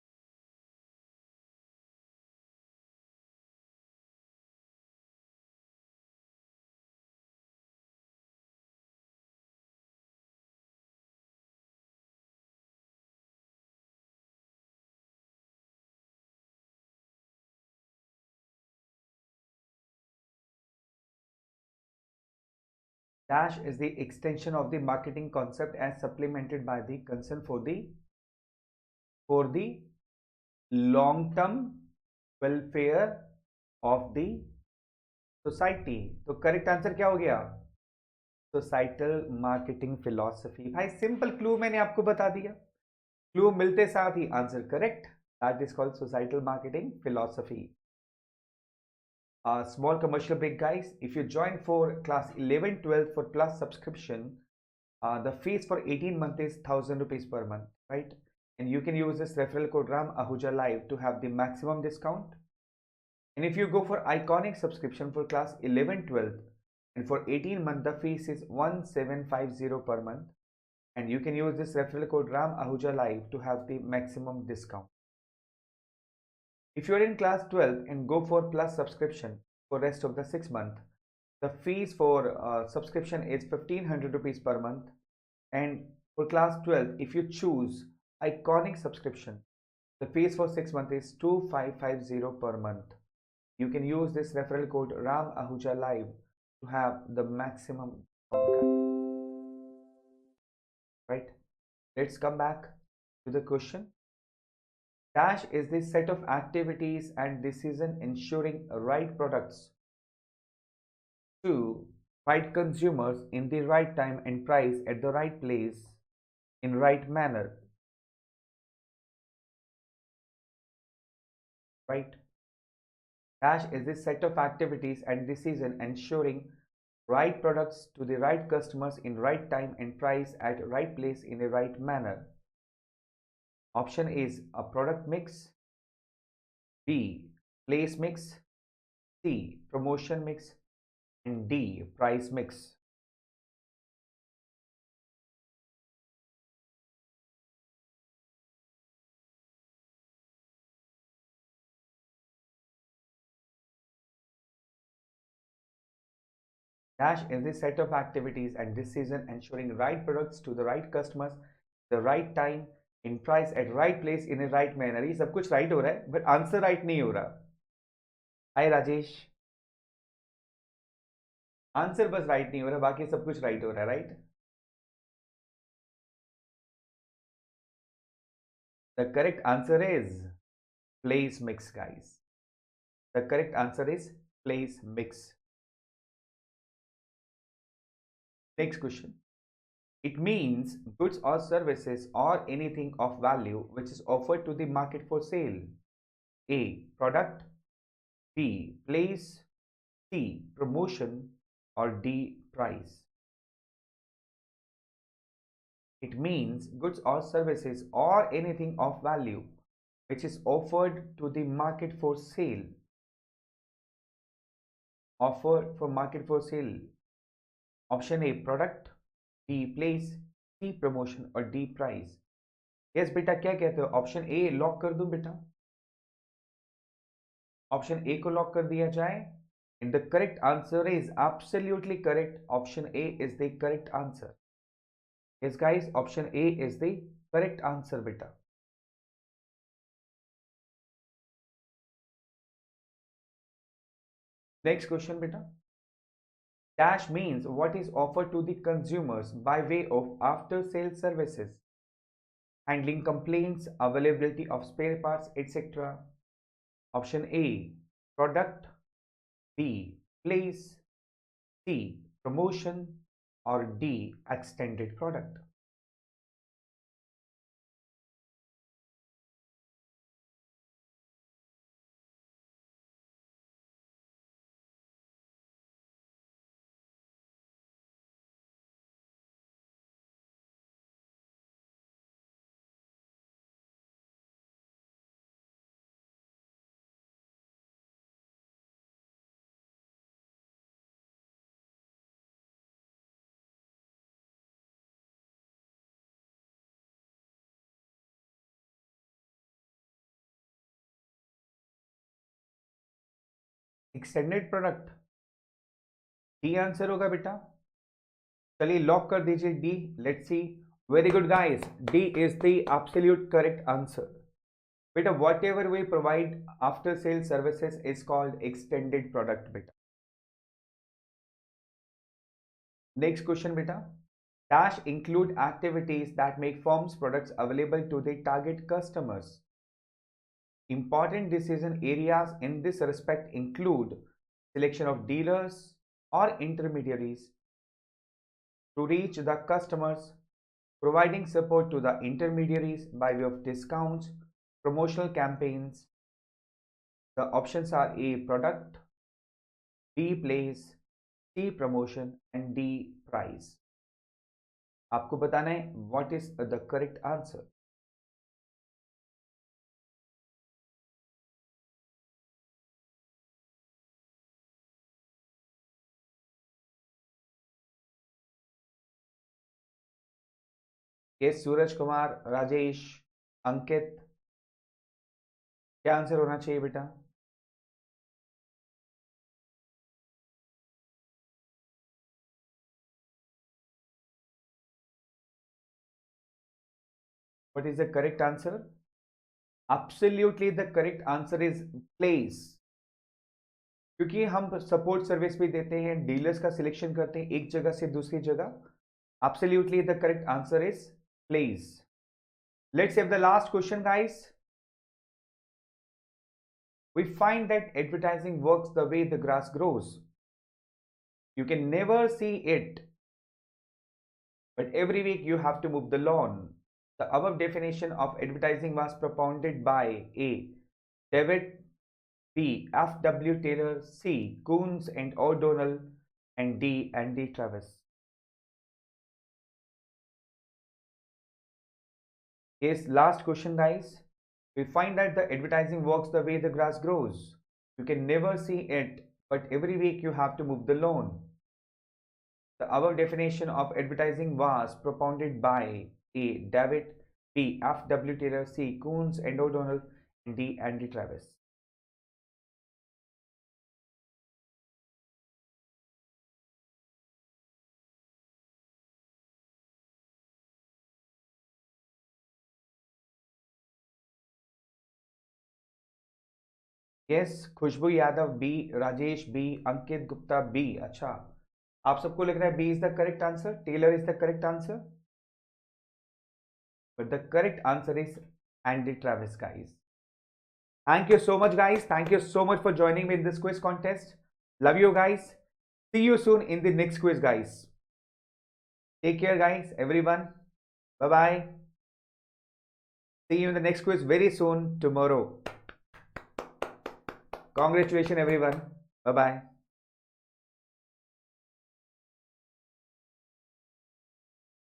Dash is the extension of the marketing concept as supplemented by the concern for the long-term welfare of the society. तो correct answer क्या हो गया? Societal marketing philosophy. भाई simple clue मैंने आपको बता दिया, clue मिलते साथ ही answer correct. That is called societal marketing philosophy. Small commercial break, guys. If you join for class 11-12 for plus subscription, the fees for 18 months is 1,000 rupees per month, right? And you can use this referral code Ram Ahuja Live to have the maximum discount. And if you go for iconic subscription for class 11-12 and for 18 months, the fees is 1750 per month. And you can use this referral code Ram Ahuja Live to have the maximum discount. If you are in class 12 and go for plus subscription for rest of the 6 months, the fees for subscription is 1500 rupees per month. And for class 12, if you choose iconic subscription, the fees for 6 months is 2550 per month. You can use this referral code Ram Ahuja Live to have the maximum discount. Right? Let's come back to the question. Dash is the set of activities and decision ensuring right products to right consumers in the right time and price at the right place in right manner. Right? Dash is the set of activities and decision ensuring right products to the right customers in right time and price at right place in a right manner. Option is a product mix, B, place mix, C, promotion mix, and D, price mix. Dash is the set of activities and decision ensuring right products to the right customers, the right time, in price, at right place, in a right manner. ये सब कुछ right हो रहा है, but answer right नहीं हो रहा. Hi Rajesh. Answer बस राइट नहीं हो रहा, बाकी सब कुछ राइट हो रहा है, right? The correct answer is place mix, guys. The correct answer is place mix. Next question. It means goods or services or anything of value which is offered to the market for sale. A. Product. B. Place. C. Promotion. Or D. Price. It means goods or services or anything of value which is offered to the market for sale. Offered for market for sale. Option A. Product. B. Place. C. Promotion. और D. Price. Yes बेटा, क्या कहते हो? Option A lock कर दूं बेटा? Option A को lock कर दिया जाए? And the correct answer is absolutely correct. Option A is the correct answer. Yes guys, option A is the correct answer बेटा. नेक्स्ट क्वेश्चन बेटा. Dash means what is offered to the consumers by way of after sale services, handling complaints, availability of spare parts, etc. Option A, product. B, place. C, promotion. Or D, extended product. Extended product D answer होगा बेटा. चलिए lock कर दीजिए D. Let's see. Very good guys, D is the absolute correct answer. बेटा, whatever we provide after sale services is called extended product बेटा. Next question बेटा. Dash include activities that make firms products available to the target customers. Important decision areas in this respect include selection of dealers or intermediaries to reach the customers, providing support to the intermediaries by way of discounts, promotional campaigns. The options are A, product. B, place. C, promotion. And D, price. आपको बताना है what is the correct answer. Yes, Suraj Kumar, Rajesh, अंकित, क्या answer होना चाहिए बेटा? What is the correct answer? Absolutely the correct answer is place. क्योंकि हम support service भी देते हैं, डीलर्स का सिलेक्शन करते हैं एक जगह से दूसरी जगह. Absolutely the correct answer is place. Let's have the last question, guys. We find that advertising works the way the grass grows. You can never see it, but every week you have to move the lawn. The above definition of advertising was propounded by A. David, B. F. W. Taylor, C. Coons and O'Donnell, and D. Andy Travis. Yes, last question, guys. We find that the advertising works the way the grass grows. You can never see it, but every week you have to move the lawn. The above definition of advertising was propounded by A. David, B. F. W. Taylor, C. Coons and O'Donnell, and D. Andy Travis. Yes, Khushbu Yadav B, Rajesh B, Ankit Gupta B. अच्छा, आप सबको लिख रहा है B is the correct answer, Taylor is the correct answer, but the correct answer is Andy Travis guys. Thank you so much guys, thank you so much for joining me in this quiz contest. Love you guys. See you soon in the next quiz guys. Take care guys, everyone. Bye bye. See you in the next quiz very soon tomorrow. Congratulations everyone. Bye bye.